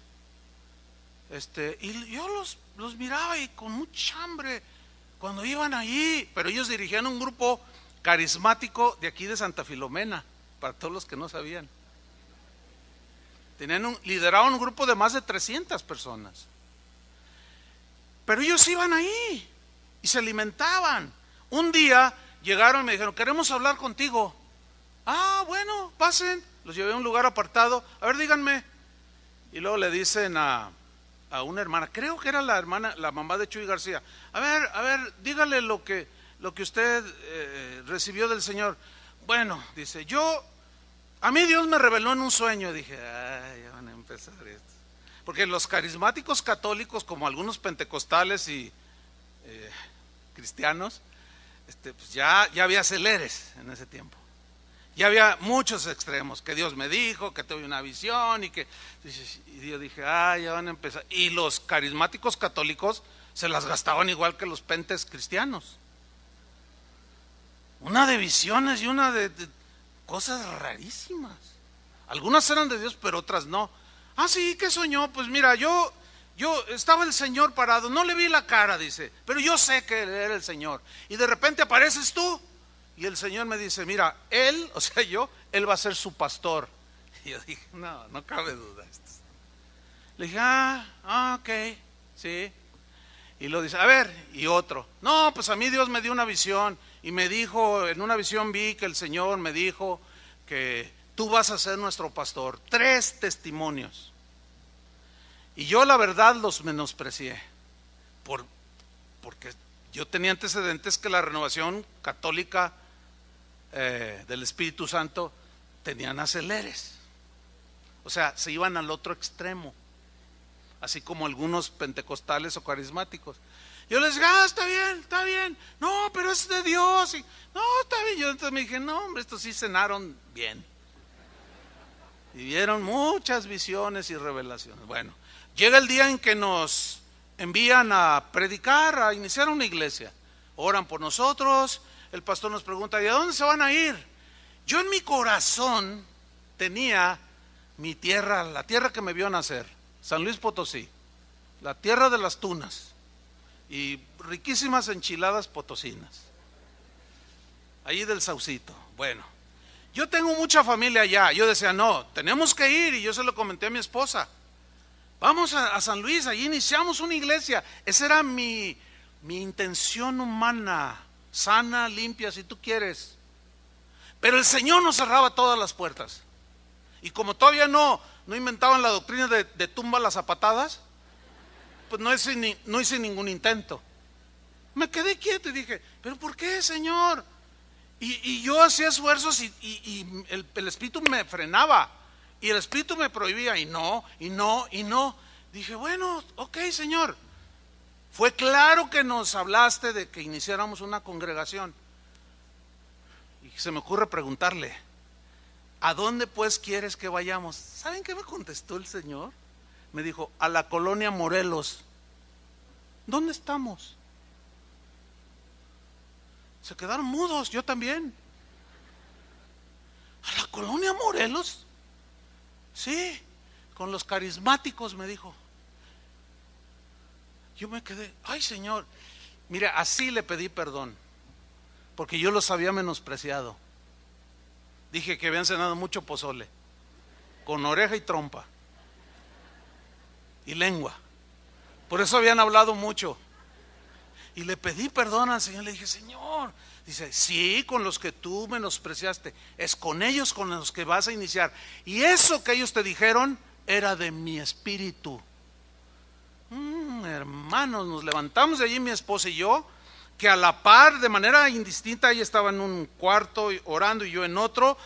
A: Y yo los miraba y con mucha hambre cuando iban allí. Pero ellos dirigían un grupo carismático de aquí de Santa Filomena, para todos los que no sabían. Lideraban un grupo de más de 300 personas. Pero ellos iban ahí y se alimentaban. Un día llegaron y me dijeron, queremos hablar contigo. Ah, bueno, pasen. Los llevé a un lugar apartado. A ver, díganme. Y luego le dicen a una hermana, creo que era la hermana, la mamá de Chuy García. A ver, dígale lo que lo que usted recibió del Señor? Bueno, dice, a mí Dios me reveló en un sueño. Dije, ay, ya van a empezar esto. Porque los carismáticos católicos, como algunos pentecostales y cristianos, pues ya había aceleres en ese tiempo. Ya había muchos extremos, que Dios me dijo, que tuve una visión y yo dije, ya van a empezar. Y los carismáticos católicos se las gastaban igual que los pentes cristianos. Una de visiones y una de cosas rarísimas. Algunas eran de Dios, pero otras no. Sí, ¿qué soñó? Pues mira, yo estaba el Señor parado, no le vi la cara, dice, pero yo sé que Él era el Señor. Y de repente apareces tú. Y el Señor me dice, mira, Él va a ser su pastor. Y yo dije, no cabe duda. Le dije, ok, sí. Y lo dice, a ver, y otro. No, pues a mí Dios me dio una visión. Y me dijo, en una visión vi que el Señor me dijo que tú vas a ser nuestro pastor. 3 testimonios. Y yo la verdad los menosprecié. Porque yo tenía antecedentes que la renovación católica del Espíritu Santo tenían aceleres, o sea, se iban al otro extremo, así como algunos pentecostales o carismáticos. Yo les dije, está bien, no, pero es de Dios, no, está bien. Yo entonces me dije, no, hombre, estos sí cenaron bien y vieron muchas visiones y revelaciones. Bueno, llega el día en que nos envían a predicar, a iniciar una iglesia. Oran por nosotros. El pastor nos pregunta, ¿y a dónde se van a ir? Yo en mi corazón tenía mi tierra, la tierra que me vio nacer, San Luis Potosí, la tierra de las tunas y riquísimas enchiladas potosinas, allí del Saucito. Bueno, yo tengo mucha familia allá. Yo decía, no, tenemos que ir. Y yo se lo comenté a mi esposa, vamos a San Luis, allí iniciamos una iglesia. Esa era mi intención humana, sana, limpia, si tú quieres. Pero el Señor nos cerraba todas las puertas. Y como todavía no inventaban la doctrina de tumba las zapatadas, pues no hice ningún intento. Me quedé quieto y dije, ¿pero por qué, Señor? Y yo hacía esfuerzos y el Espíritu me frenaba. Y el Espíritu me prohibía, y no. Dije, bueno, ok, Señor. Fue claro que nos hablaste de que iniciáramos una congregación. Y se me ocurre preguntarle, ¿a dónde pues quieres que vayamos? ¿Saben qué me contestó el Señor? Me dijo, a la colonia Morelos. ¿Dónde estamos? Se quedaron mudos, yo también. ¿A la colonia Morelos? Sí, con los carismáticos, me dijo. Yo me quedé, ay, Señor. Mira, así le pedí perdón, porque yo los había menospreciado. Dije que habían cenado mucho pozole, con oreja y trompa y lengua. Por eso habían hablado mucho. Y le pedí perdón al Señor. Le dije, Señor, dice, sí, con los que tú menospreciaste, es con ellos con los que vas a iniciar. Y eso que ellos te dijeron era de mi espíritu. Hermanos, nos levantamos de allí mi esposa y yo, que a la par, de manera indistinta, ella estaba en un cuarto orando y yo en otro,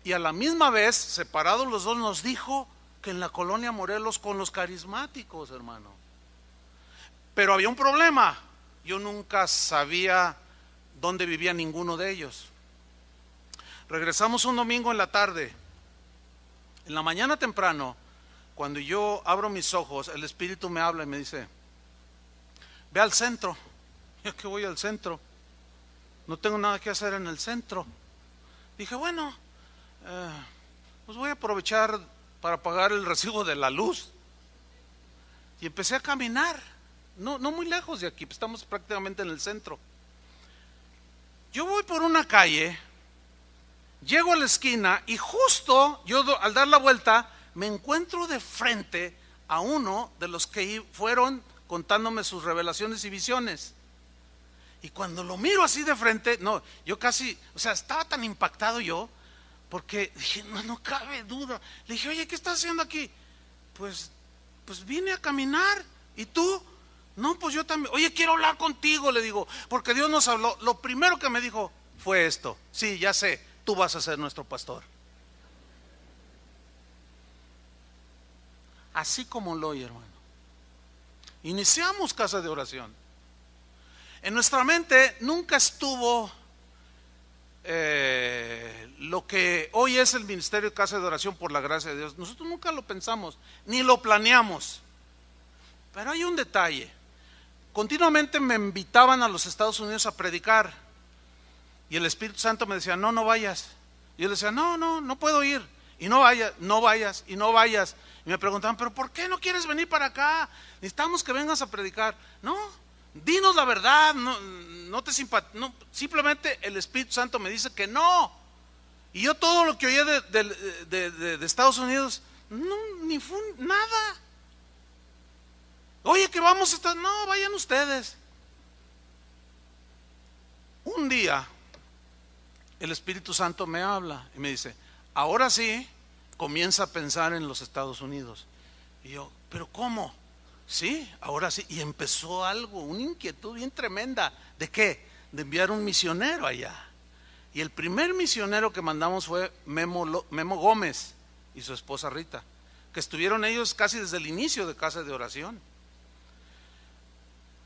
A: y a la misma vez, separados los dos, nos dijo que en la colonia Morelos con los carismáticos, hermano. Pero había un problema, yo nunca sabía dónde vivía ninguno de ellos. Regresamos un domingo en la tarde. En la mañana temprano, cuando yo abro mis ojos, el Espíritu me habla y me dice, ve al centro. Yo que voy al centro, no tengo nada que hacer en el centro. Dije, bueno, pues voy a aprovechar para pagar el recibo de la luz. Y empecé a caminar, no muy lejos de aquí, estamos prácticamente en el centro. Yo voy por una calle, llego a la esquina y justo yo al dar la vuelta me encuentro de frente a uno de los que fueron contándome sus revelaciones y visiones. Y cuando lo miro así de frente, yo casi, estaba tan impactado yo, porque dije, no cabe duda. Le dije, oye, ¿qué estás haciendo aquí? Pues vine a caminar. ¿Y tú? No, pues yo también. Oye, quiero hablar contigo, le digo, porque Dios nos habló. Lo primero que me dijo fue esto: sí, ya sé, tú vas a ser nuestro pastor. Así como lo oye, hermano. Iniciamos casa de oración. En nuestra mente nunca estuvo lo que hoy es el ministerio de casa de oración, por la gracia de Dios. Nosotros nunca lo pensamos, ni lo planeamos. Pero hay un detalle. Continuamente me invitaban a los Estados Unidos a predicar, y el Espíritu Santo me decía, no vayas. Y yo le decía, no puedo ir. Y no vayas, y no vayas. Y me preguntaban, pero ¿por qué no quieres venir para acá? Necesitamos que vengas a predicar. No, dinos la verdad. No, simplemente el Espíritu Santo me dice que no. Y yo todo lo que oía de Estados Unidos, no, ni fue nada. Oye, que vamos a estar, no, vayan ustedes. Un día el Espíritu Santo me habla y me dice, ahora sí, comienza a pensar en los Estados Unidos. Y yo, ¿pero cómo? Sí, ahora sí. Y empezó algo, una inquietud bien tremenda. ¿De qué? De enviar un misionero allá. Y el primer misionero que mandamos fue Memo Gómez y su esposa Rita, que estuvieron ellos casi desde el inicio de casa de oración.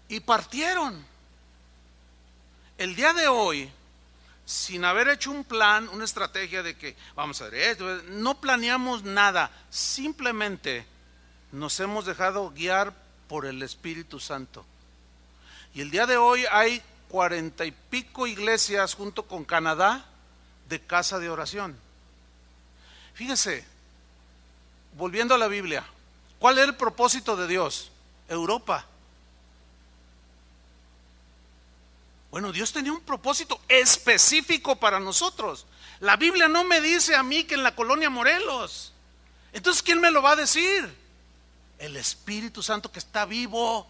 A: Y partieron. El día de hoy, sin haber hecho un plan, una estrategia de que vamos a ver esto, no planeamos nada, simplemente nos hemos dejado guiar por el Espíritu Santo. Y el día de hoy hay 40 y pico iglesias junto con Canadá de casa de oración. Fíjese, volviendo a la Biblia, ¿cuál era el propósito de Dios? Europa. Bueno, Dios tenía un propósito específico para nosotros. La Biblia no me dice a mí que en la colonia Morelos. Entonces, ¿quién me lo va a decir? El Espíritu Santo, que está vivo,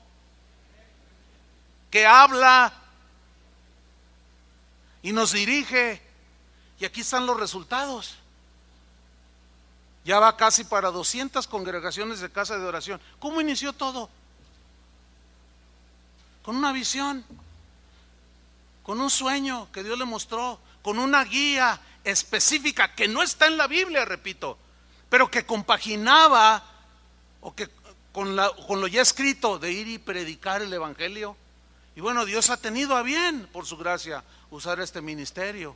A: que habla y nos dirige. Y aquí están los resultados. Ya va casi para 200 congregaciones de casa de oración. ¿Cómo inició todo? Con una visión, con un sueño que Dios le mostró, con una guía específica que no está en la Biblia, repito, pero que compaginaba o que con lo ya escrito de ir y predicar el evangelio. Y bueno, Dios ha tenido a bien, por su gracia, usar este ministerio.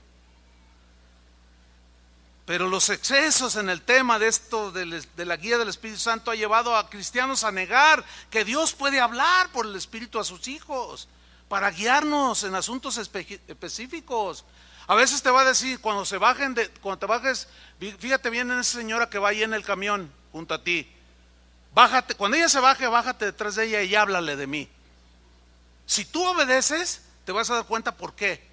A: Pero los excesos en el tema de esto de la guía del Espíritu Santo ha llevado a cristianos a negar que Dios puede hablar por el Espíritu a sus hijos para guiarnos en asuntos específicos. A veces te va a decir, cuando te bajes, fíjate bien en esa señora que va ahí en el camión junto a ti. Bájate, cuando ella se baje, bájate detrás de ella y háblale de mí. Si tú obedeces, te vas a dar cuenta por qué.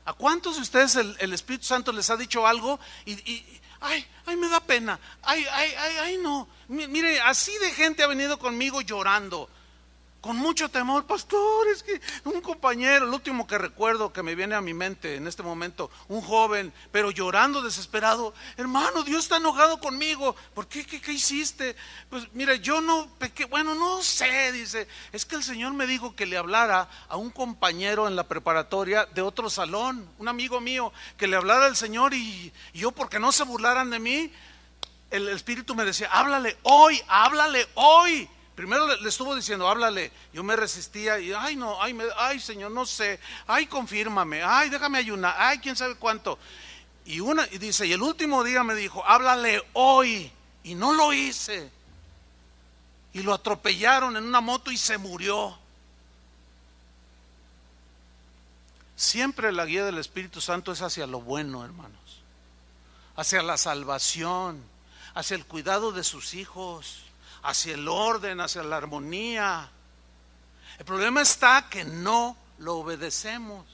A: ¿A cuántos de ustedes el Espíritu Santo les ha dicho algo ay, me da pena, ay, no? Mire, así de gente ha venido conmigo llorando, con mucho temor, pastor, es que un compañero, el último que recuerdo que me viene a mi mente en este momento, un joven, pero llorando desesperado, hermano, Dios está enojado conmigo. ¿Por qué? ¿Qué hiciste? Pues mira, yo no pequé, bueno, no sé, dice, es que el Señor me dijo que le hablara a un compañero en la preparatoria de otro salón, un amigo mío, que le hablara al Señor y yo, porque no se burlaran de mí, el Espíritu me decía, háblale hoy. Primero le estuvo diciendo, háblale. Yo me resistía y, ay, Señor, no sé. Ay, confírmame. Ay, déjame ayunar. Ay, quién sabe cuánto. Y dice, y el último día me dijo, háblale hoy. Y no lo hice. Y lo atropellaron en una moto y se murió. Siempre la guía del Espíritu Santo es hacia lo bueno, hermanos. Hacia la salvación, hacia el cuidado de sus hijos, hacia el orden, hacia la armonía. El problema está que no lo obedecemos.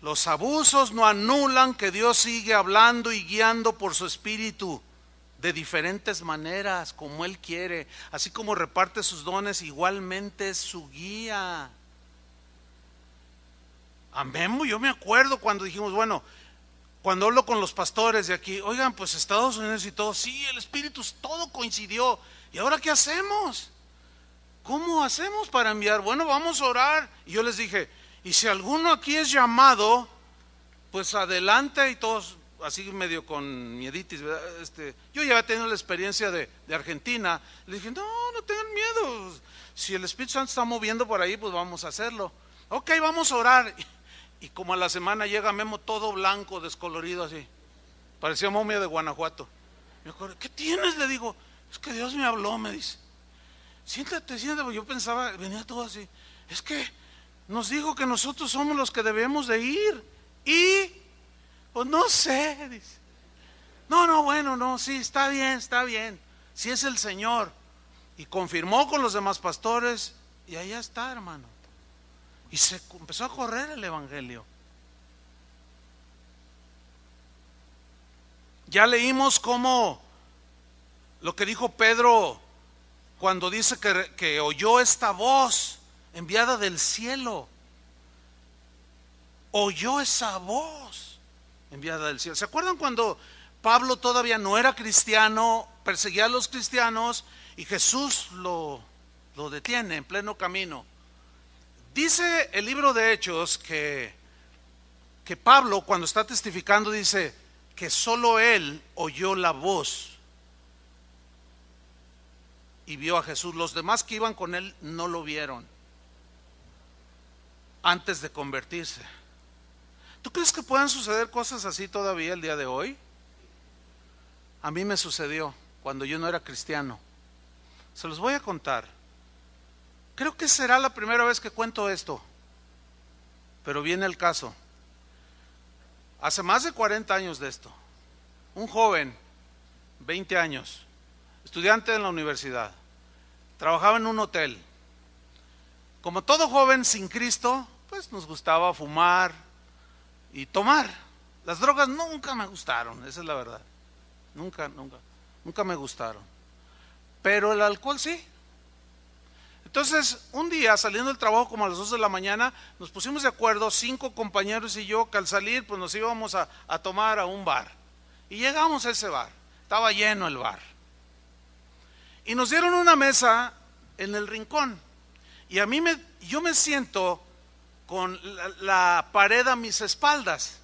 A: Los abusos no anulan que Dios sigue hablando y guiando por su Espíritu de diferentes maneras, como Él quiere. Así como reparte sus dones, igualmente es su guía. Amén. Yo me acuerdo cuando dijimos, bueno, Cuando hablo con los pastores de aquí, oigan, pues Estados Unidos y todo, sí, el Espíritu, todo coincidió. ¿Y ahora qué hacemos? ¿Cómo hacemos para enviar? Bueno, vamos a orar. Y yo les dije, y si alguno aquí es llamado, pues adelante. Y todos así medio con mieditis, ¿verdad? Yo ya he tenido la experiencia de Argentina. Le dije, no tengan miedo. Si el Espíritu Santo está moviendo por ahí, pues vamos a hacerlo. Ok, vamos a orar. Y como a la semana llega Memo todo blanco, descolorido así. Parecía momia de Guanajuato. Me acuerdo, ¿qué tienes? Le digo, es que Dios me habló, me dice. Siéntate. Yo pensaba, venía todo así. Es que nos dijo que nosotros somos los que debemos de ir. Y, pues no sé, dice. No, sí, está bien. Si es el Señor. Y confirmó con los demás pastores. Y allá está, hermano. Y se empezó a correr el evangelio. Ya leímos cómo lo que dijo Pedro cuando dice que oyó esta voz enviada del cielo. Oyó esa voz enviada del cielo. ¿Se acuerdan cuando Pablo todavía no era cristiano, perseguía a los cristianos y Jesús lo detiene en pleno camino? Dice el libro de Hechos que Pablo, cuando está testificando, dice que solo él oyó la voz y vio a Jesús. Los demás que iban con él no lo vieron antes de convertirse. ¿Tú crees que puedan suceder cosas así todavía el día de hoy? A mí me sucedió cuando yo no era cristiano. Se los voy a contar. Creo que será la primera vez que cuento esto, pero viene el caso. Hace más de 40 años de esto, un joven, 20 años, estudiante en la universidad, trabajaba en un hotel. Como todo joven sin Cristo, pues nos gustaba fumar y tomar. Las drogas nunca me gustaron, esa es la verdad. Nunca me gustaron. Pero el alcohol sí. Entonces, un día saliendo del trabajo como a las 2 de la mañana, nos pusimos de acuerdo, 5 compañeros y yo, que al salir pues nos íbamos a tomar a un bar. Y llegamos a ese bar, estaba lleno el bar. Y nos dieron una mesa en el rincón. Y yo me siento con la pared a mis espaldas.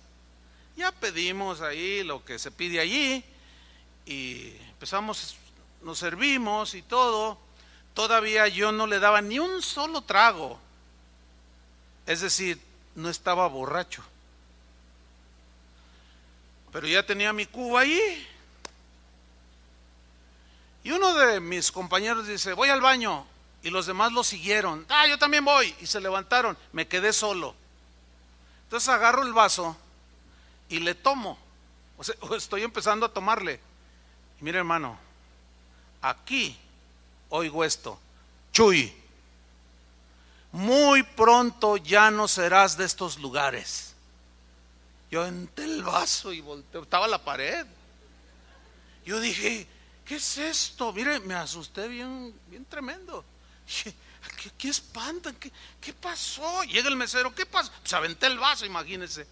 A: Ya pedimos ahí lo que se pide allí y empezamos, nos servimos y todo. Todavía yo no le daba ni un solo trago. Es decir, no estaba borracho. Pero ya tenía mi cuba ahí. Y uno de mis compañeros dice, voy al baño. Y los demás lo siguieron. Yo también voy. Y se levantaron. Me quedé solo. Entonces agarro el vaso y le tomo. O sea, estoy empezando a tomarle. Y mira, hermano, aquí oigo esto: Chuy, muy pronto ya no serás de estos lugares. Yo aventé el vaso y volteé, estaba la pared. Yo dije, ¿qué es esto? Mire, me asusté bien tremendo. ¿Qué espantan? ¿Qué pasó? Llega el mesero, ¿qué pasó? Pues aventé el vaso, imagínense.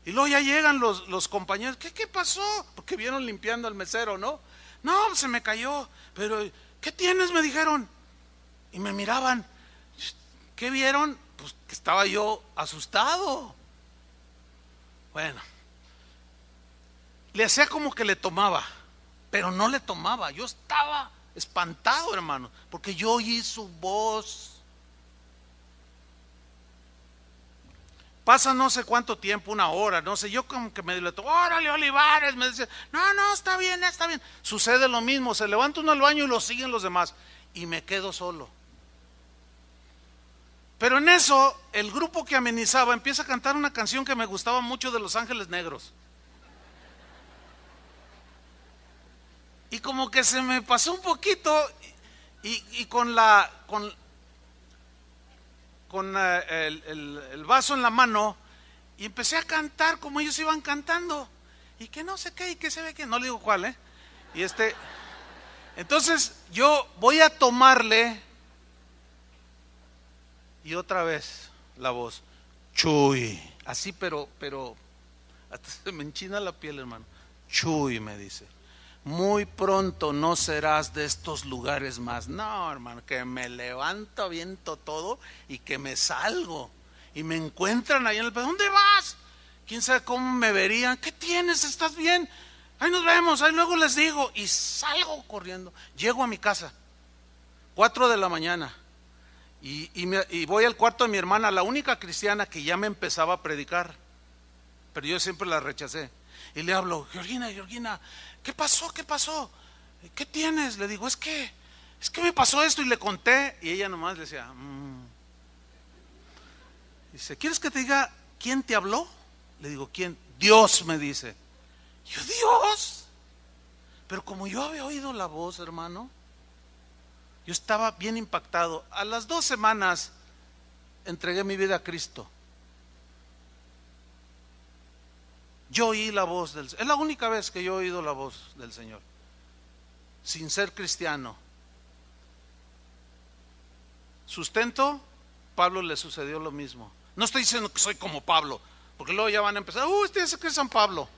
A: Y luego ya llegan los compañeros, ¿qué pasó? Porque vieron limpiando al mesero, ¿no? No, se me cayó. Pero, ¿qué tienes? Me dijeron. Y me miraban. ¿Qué vieron? Pues que estaba yo asustado. Bueno, le hacía como que le tomaba, pero no le tomaba. Yo estaba espantado, hermano, porque yo oí su voz. Pasa no sé cuánto tiempo, una hora, no sé, yo como que medio le toco, órale, Olivares, me dice, no, está bien. Sucede lo mismo, se levanta uno al baño y lo siguen los demás, y me quedo solo. Pero en eso, el grupo que amenizaba empieza a cantar una canción que me gustaba mucho, de Los Ángeles Negros. Y como que se me pasó un poquito, y con el vaso en la mano, y empecé a cantar como ellos iban cantando, y que no sé qué, y que se ve que, no le digo cuál, y entonces yo voy a tomarle, y otra vez la voz, Chuy, así pero hasta se me enchina la piel, hermano. Chuy, me dice, muy pronto no serás de estos lugares más. No, hermano, que me levanto, aviento todo y que me salgo. Y me encuentran ahí en el pedo. ¿Dónde vas? ¿Quién sabe cómo me verían? ¿Qué tienes? ¿Estás bien? Ahí nos vemos, ahí luego les digo. Y salgo corriendo. Llego a mi casa, 4 de la mañana. Y voy al cuarto de mi hermana, la única cristiana que ya me empezaba a predicar. Pero yo siempre la rechacé. Y le hablo, Georgina, ¿qué pasó? ¿Qué pasó? ¿Qué tienes? Le digo, es que me pasó esto, y le conté. Y ella nomás le decía, Dice, ¿quieres que te diga quién te habló? Le digo, ¿quién? Dios, me dice. Yo, ¿Dios? Pero como yo había oído la voz, hermano, yo estaba bien impactado. A las 2 semanas entregué mi vida a Cristo. Yo oí la voz del Señor. Es la única vez que yo he oído la voz del Señor, sin ser cristiano. Sustento, Pablo le sucedió lo mismo. No estoy diciendo que soy como Pablo, porque luego ya van a empezar, usted dice que es San Pablo.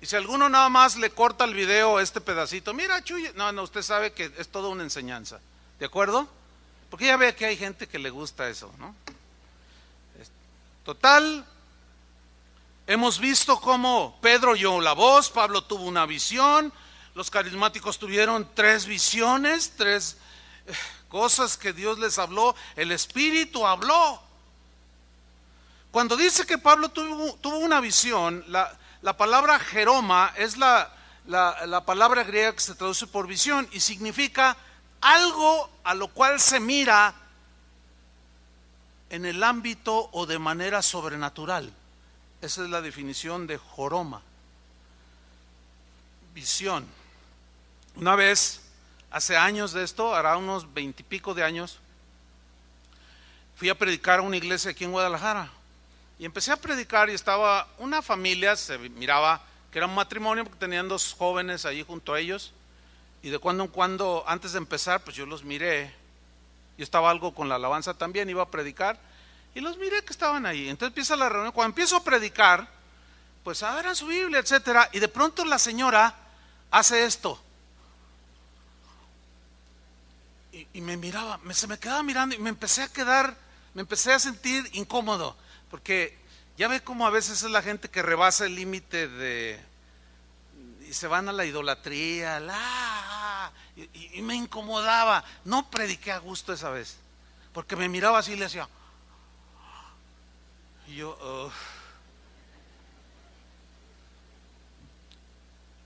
A: Y si alguno nada más le corta el video este pedacito, mira Chuy, no, usted sabe que es toda una enseñanza, ¿de acuerdo? Porque ya ve que hay gente que le gusta eso, ¿no? Total, hemos visto cómo Pedro oyó la voz, Pablo tuvo una visión, los carismáticos tuvieron 3 visiones, 3 cosas que Dios les habló, el Espíritu habló. Cuando dice que Pablo tuvo una visión, la palabra jeroma es la palabra griega que se traduce por visión y significa algo a lo cual se mira en el ámbito o de manera sobrenatural. Esa es la definición de joroma, visión. Una vez, hace años de esto, hará unos 20 y pico de años, fui a predicar a una iglesia aquí en Guadalajara. Y empecé a predicar y estaba una familia, se miraba que era un matrimonio porque tenían 2 jóvenes ahí junto a ellos. Y de cuando en cuando, antes de empezar, pues yo los miré. Yo estaba algo con la alabanza también, iba a predicar y los miré que estaban ahí. Entonces empieza la reunión. Cuando empiezo a predicar, pues abran su Biblia, etcétera. Y de pronto la señora hace esto. Y me miraba, se me quedaba mirando y me empecé a sentir incómodo. Porque ya ve cómo a veces es la gente que rebasa el límite y se van a la idolatría, y me incomodaba. No prediqué a gusto esa vez, porque me miraba así y le hacía. Y yo,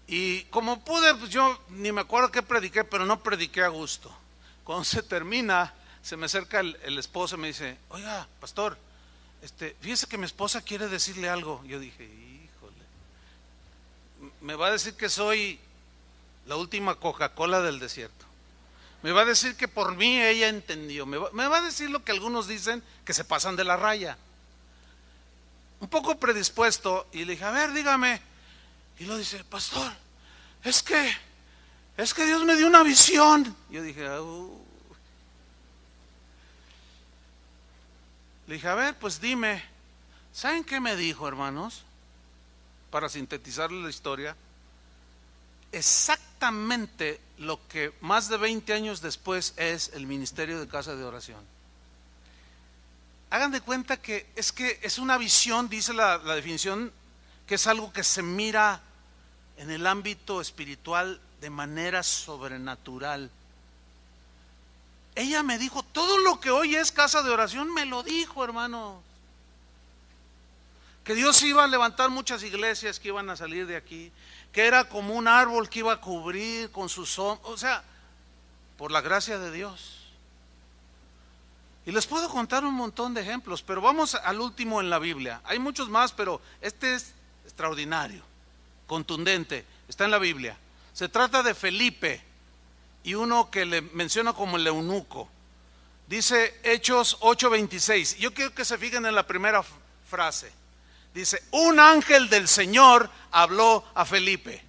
A: y como pude, pues yo ni me acuerdo qué prediqué, pero no prediqué a gusto. Cuando se termina, se me acerca el esposo y me dice, oiga, pastor, fíjese que mi esposa quiere decirle algo. Yo dije, híjole, me va a decir que soy la última Coca-Cola del desierto. Me va a decir que por mí ella entendió. Me va a decir lo que algunos dicen, que se pasan de la raya. Un poco predispuesto, y le dije, a ver, dígame. Y lo dice, pastor, es que Dios me dio una visión. Yo dije, Le dije, a ver, pues dime. ¿Saben qué me dijo, hermanos? Para sintetizarles la historia, exactamente lo que más de 20 años después es el ministerio de casa de oración. Hagan de cuenta que es una visión, dice la definición, que es algo que se mira en el ámbito espiritual de manera sobrenatural. Ella me dijo, todo lo que hoy es casa de oración, me lo dijo, hermano. Que Dios iba a levantar muchas iglesias que iban a salir de aquí, que era como un árbol que iba a cubrir con su sombra, o sea, por la gracia de Dios. Y les puedo contar un montón de ejemplos, pero vamos al último en la Biblia. Hay muchos más, pero este es extraordinario, contundente, está en la Biblia. Se trata de Felipe y uno que le menciona como el eunuco. Dice Hechos 8:26. Yo quiero que se fijen en la primera frase. Dice, un ángel del Señor habló a Felipe.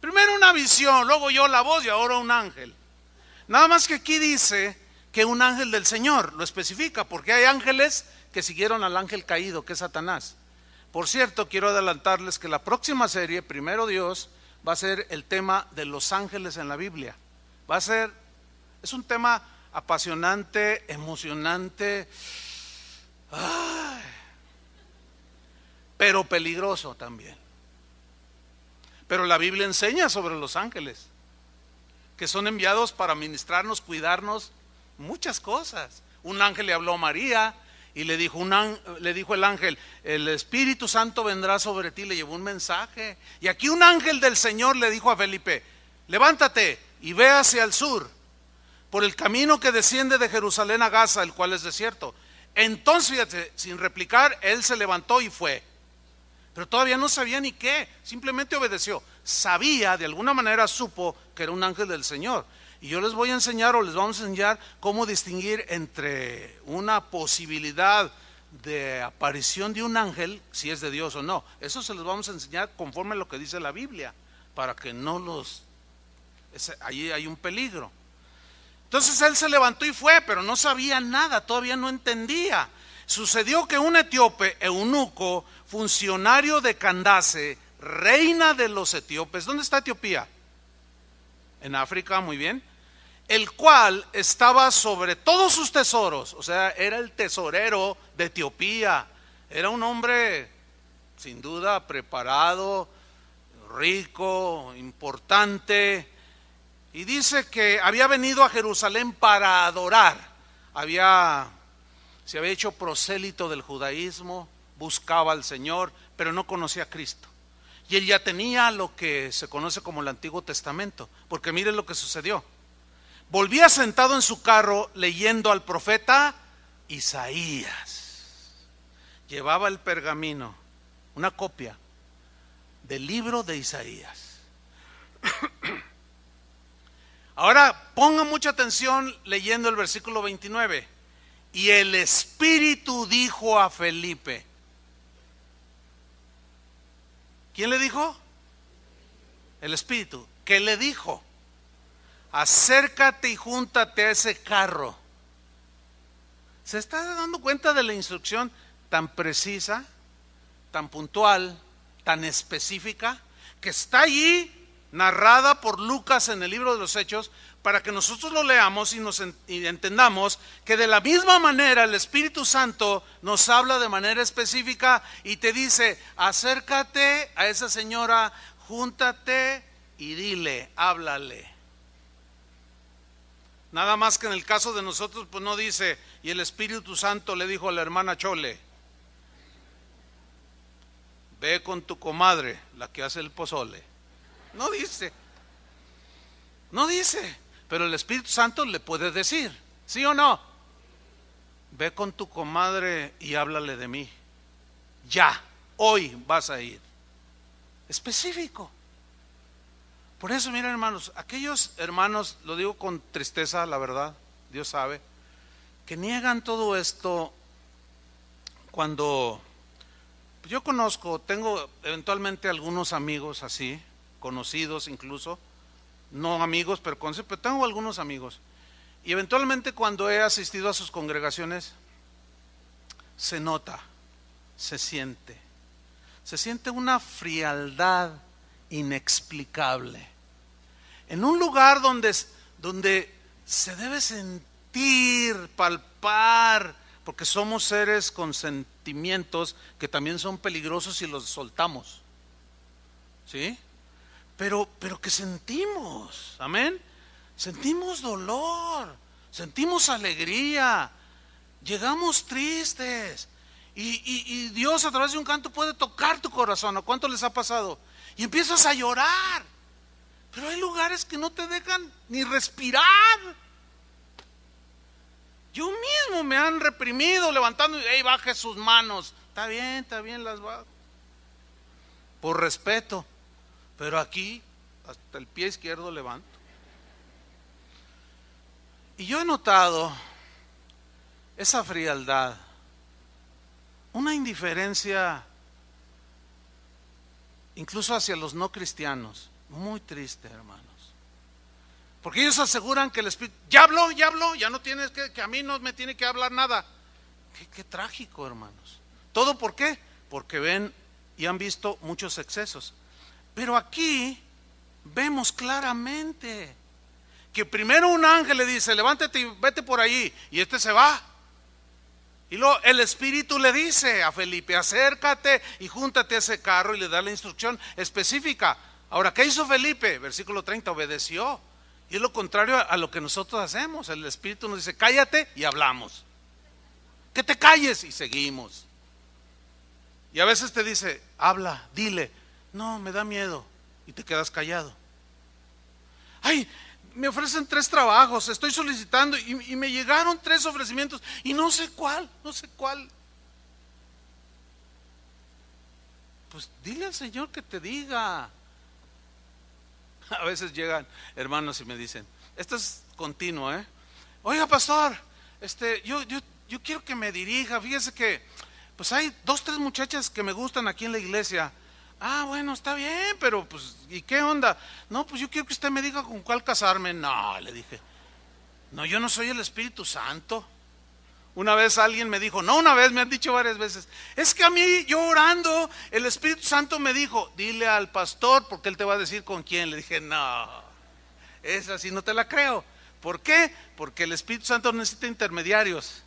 A: Primero una visión, luego oyó la voz y ahora un ángel. Nada más que aquí dice que un ángel del Señor, lo especifica, porque hay ángeles que siguieron al ángel caído, que es Satanás. Por cierto, quiero adelantarles que la próxima serie, primero Dios, va a ser el tema de los ángeles en la Biblia. Es un tema apasionante, emocionante, pero peligroso también. Pero la Biblia enseña sobre los ángeles, que son enviados para ministrarnos, cuidarnos, muchas cosas. Un ángel le habló a María y le dijo el ángel: el Espíritu Santo vendrá sobre ti, le llevó un mensaje. Y aquí un ángel del Señor le dijo a Felipe: levántate y ve hacia el sur, por el camino que desciende de Jerusalén a Gaza, el cual es desierto. Entonces, fíjate, sin replicar, él se levantó y fue. Pero todavía no sabía ni qué, simplemente obedeció. Sabía, de alguna manera supo que era un ángel del Señor. Y yo les voy a enseñar, o les vamos a enseñar, cómo distinguir entre una posibilidad de aparición de un ángel, si es de Dios o no. Eso se los vamos a enseñar conforme a lo que dice la Biblia, para que no allí hay un peligro. Entonces él se levantó y fue, pero no sabía nada, todavía no entendía. Sucedió que un etíope, eunuco, funcionario de Candace, reina de los etíopes. ¿Dónde está Etiopía? En África, muy bien. El cual estaba sobre todos sus tesoros, o sea, era el tesorero de Etiopía. Era un hombre, sin duda, preparado, rico, importante. Y dice que había venido a Jerusalén para adorar. Se había hecho prosélito del judaísmo, buscaba al Señor, pero no conocía a Cristo. Y él ya tenía lo que se conoce como el Antiguo Testamento, porque miren lo que sucedió. Volvía sentado en su carro leyendo al profeta Isaías. Llevaba el pergamino, una copia del libro de Isaías. Ahora pongan mucha atención leyendo el versículo 29. Y el Espíritu dijo a Felipe. ¿Quién le dijo? El Espíritu. ¿Qué le dijo? Acércate y júntate a ese carro. ¿Se está dando cuenta de la instrucción tan precisa, tan puntual, tan específica, que está allí narrada por Lucas en el libro de los Hechos, para que nosotros lo leamos y entendamos que de la misma manera el Espíritu Santo nos habla de manera específica y te dice: acércate a esa señora, júntate y dile, háblale. Nada más que en el caso de nosotros, pues no dice: y el Espíritu Santo le dijo a la hermana Chole: ve con tu comadre, la que hace el pozole. No dice, pero el Espíritu Santo le puede decir, ¿sí o no? Ve con tu comadre y háblale de mí. Ya, hoy vas a ir. Específico. Por eso, miren, hermanos, aquellos hermanos, lo digo con tristeza, la verdad, Dios sabe, que niegan todo esto cuando yo tengo eventualmente algunos amigos así, conocidos incluso, no amigos, pero tengo algunos amigos. Y eventualmente cuando he asistido a sus congregaciones, se nota, se siente una frialdad inexplicable. En un lugar donde se debe sentir, palpar, porque somos seres con sentimientos que también son peligrosos si los soltamos, ¿sí? Pero que sentimos, amén. Sentimos dolor, sentimos alegría, llegamos tristes. Y Dios a través de un canto puede tocar tu corazón. ¿A cuánto les ha pasado? Y empiezas a llorar. Pero hay lugares que no te dejan ni respirar. Yo mismo me han reprimido levantando y hey, baje sus manos. Está bien, las bajo. Por respeto. Pero aquí, hasta el pie izquierdo levanto. Y yo he notado esa frialdad, una indiferencia incluso hacia los no cristianos, muy triste, hermanos. Porque ellos aseguran que el Espíritu, ya habló, ya no tienes que a mí no me tiene que hablar nada. Qué trágico, hermanos. ¿Todo por qué? Porque ven y han visto muchos excesos. Pero aquí vemos claramente que primero un ángel le dice: levántate y vete por ahí, y este se va. Y luego el Espíritu le dice a Felipe: acércate y júntate a ese carro, y le da la instrucción específica. Ahora, ¿qué hizo Felipe? Versículo 30, obedeció. Y es lo contrario a lo que nosotros hacemos. El Espíritu nos dice: cállate, y hablamos. Que te calles, y seguimos. Y a veces te dice: habla, dile. No, me da miedo, y te quedas callado. Ay, me ofrecen 3 trabajos, estoy solicitando, y me llegaron 3 ofrecimientos, y no sé cuál. Pues dile al Señor que te diga. A veces llegan hermanos y me dicen, esto es continuo, oiga, pastor, yo quiero que me dirija. Fíjese que pues hay 2, 3 muchachas que me gustan aquí en la iglesia. Ah, bueno, está bien, pero pues, ¿y qué onda? No, pues yo quiero que usted me diga con cuál casarme. No, le dije, no, yo no soy el Espíritu Santo. Una vez alguien me dijo, no una vez, me han dicho varias veces, es que a mí, yo orando, el Espíritu Santo me dijo: dile al pastor, porque él te va a decir con quién. Le dije, no, esa sí no te la creo. ¿Por qué? Porque el Espíritu Santo no necesita intermediarios,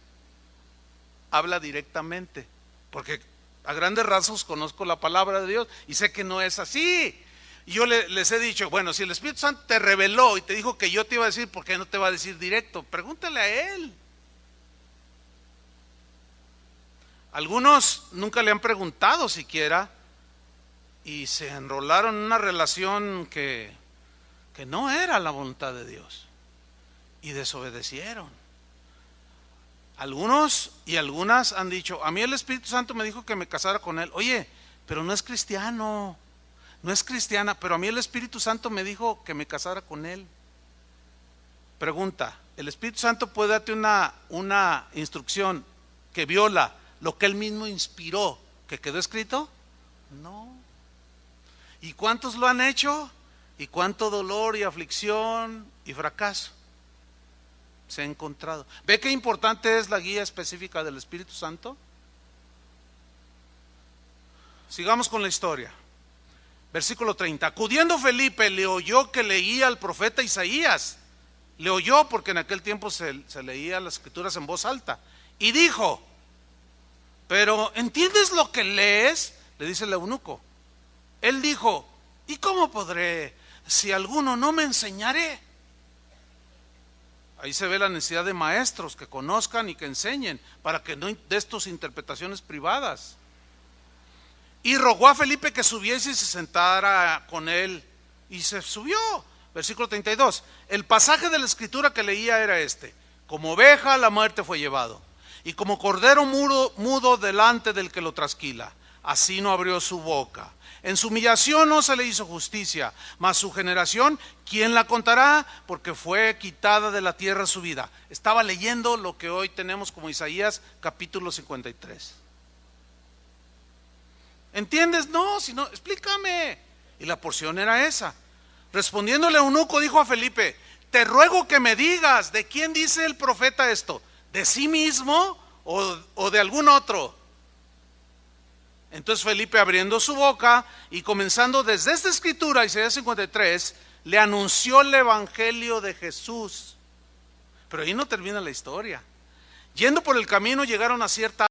A: habla directamente. Porque a grandes rasgos conozco la palabra de Dios y sé que no es así. Y yo les he dicho, bueno, si el Espíritu Santo te reveló y te dijo que yo te iba a decir, ¿por qué no te va a decir directo? Pregúntale a él. Algunos nunca le han preguntado siquiera y se enrolaron en una relación que no era la voluntad de Dios y desobedecieron. Algunos y algunas han dicho, a mí el Espíritu Santo me dijo que me casara con él. Oye, pero no es cristiano, no es cristiana, pero a mí el Espíritu Santo me dijo que me casara con él. Pregunta, ¿el Espíritu Santo puede darte una instrucción que viola lo que él mismo inspiró, que quedó escrito? No. ¿Y cuántos lo han hecho? ¿Y cuánto dolor y aflicción y fracaso se ha encontrado? ¿Ve qué importante es la guía específica del Espíritu Santo? Sigamos con la historia. Versículo 30. Acudiendo Felipe, le oyó que leía al profeta Isaías. Le oyó porque en aquel tiempo se leía las escrituras en voz alta. Y dijo, pero ¿entiendes lo que lees? Le dice el eunuco. Él dijo, ¿y cómo podré si alguno no me enseñaré? Ahí se ve la necesidad de maestros que conozcan y que enseñen, para que no des tus interpretaciones privadas. Y rogó a Felipe que subiese y se sentara con él, y se subió. Versículo 32. El pasaje de la escritura que leía era este: como oveja a la muerte fue llevado, y como cordero mudo delante del que lo trasquila, así no abrió su boca. En su humillación no se le hizo justicia, mas su generación, ¿quién la contará? Porque fue quitada de la tierra su vida. Estaba leyendo lo que hoy tenemos como Isaías capítulo 53. ¿Entiendes? No, si no, explícame. Y la porción era esa. Respondiéndole a eunuco, dijo a Felipe, te ruego que me digas, ¿de quién dice el profeta esto? ¿De sí mismo o de algún otro? Entonces Felipe, abriendo su boca y comenzando desde esta escritura, Isaías 53, le anunció el evangelio de Jesús. Pero ahí no termina la historia. Yendo por el camino llegaron a cierta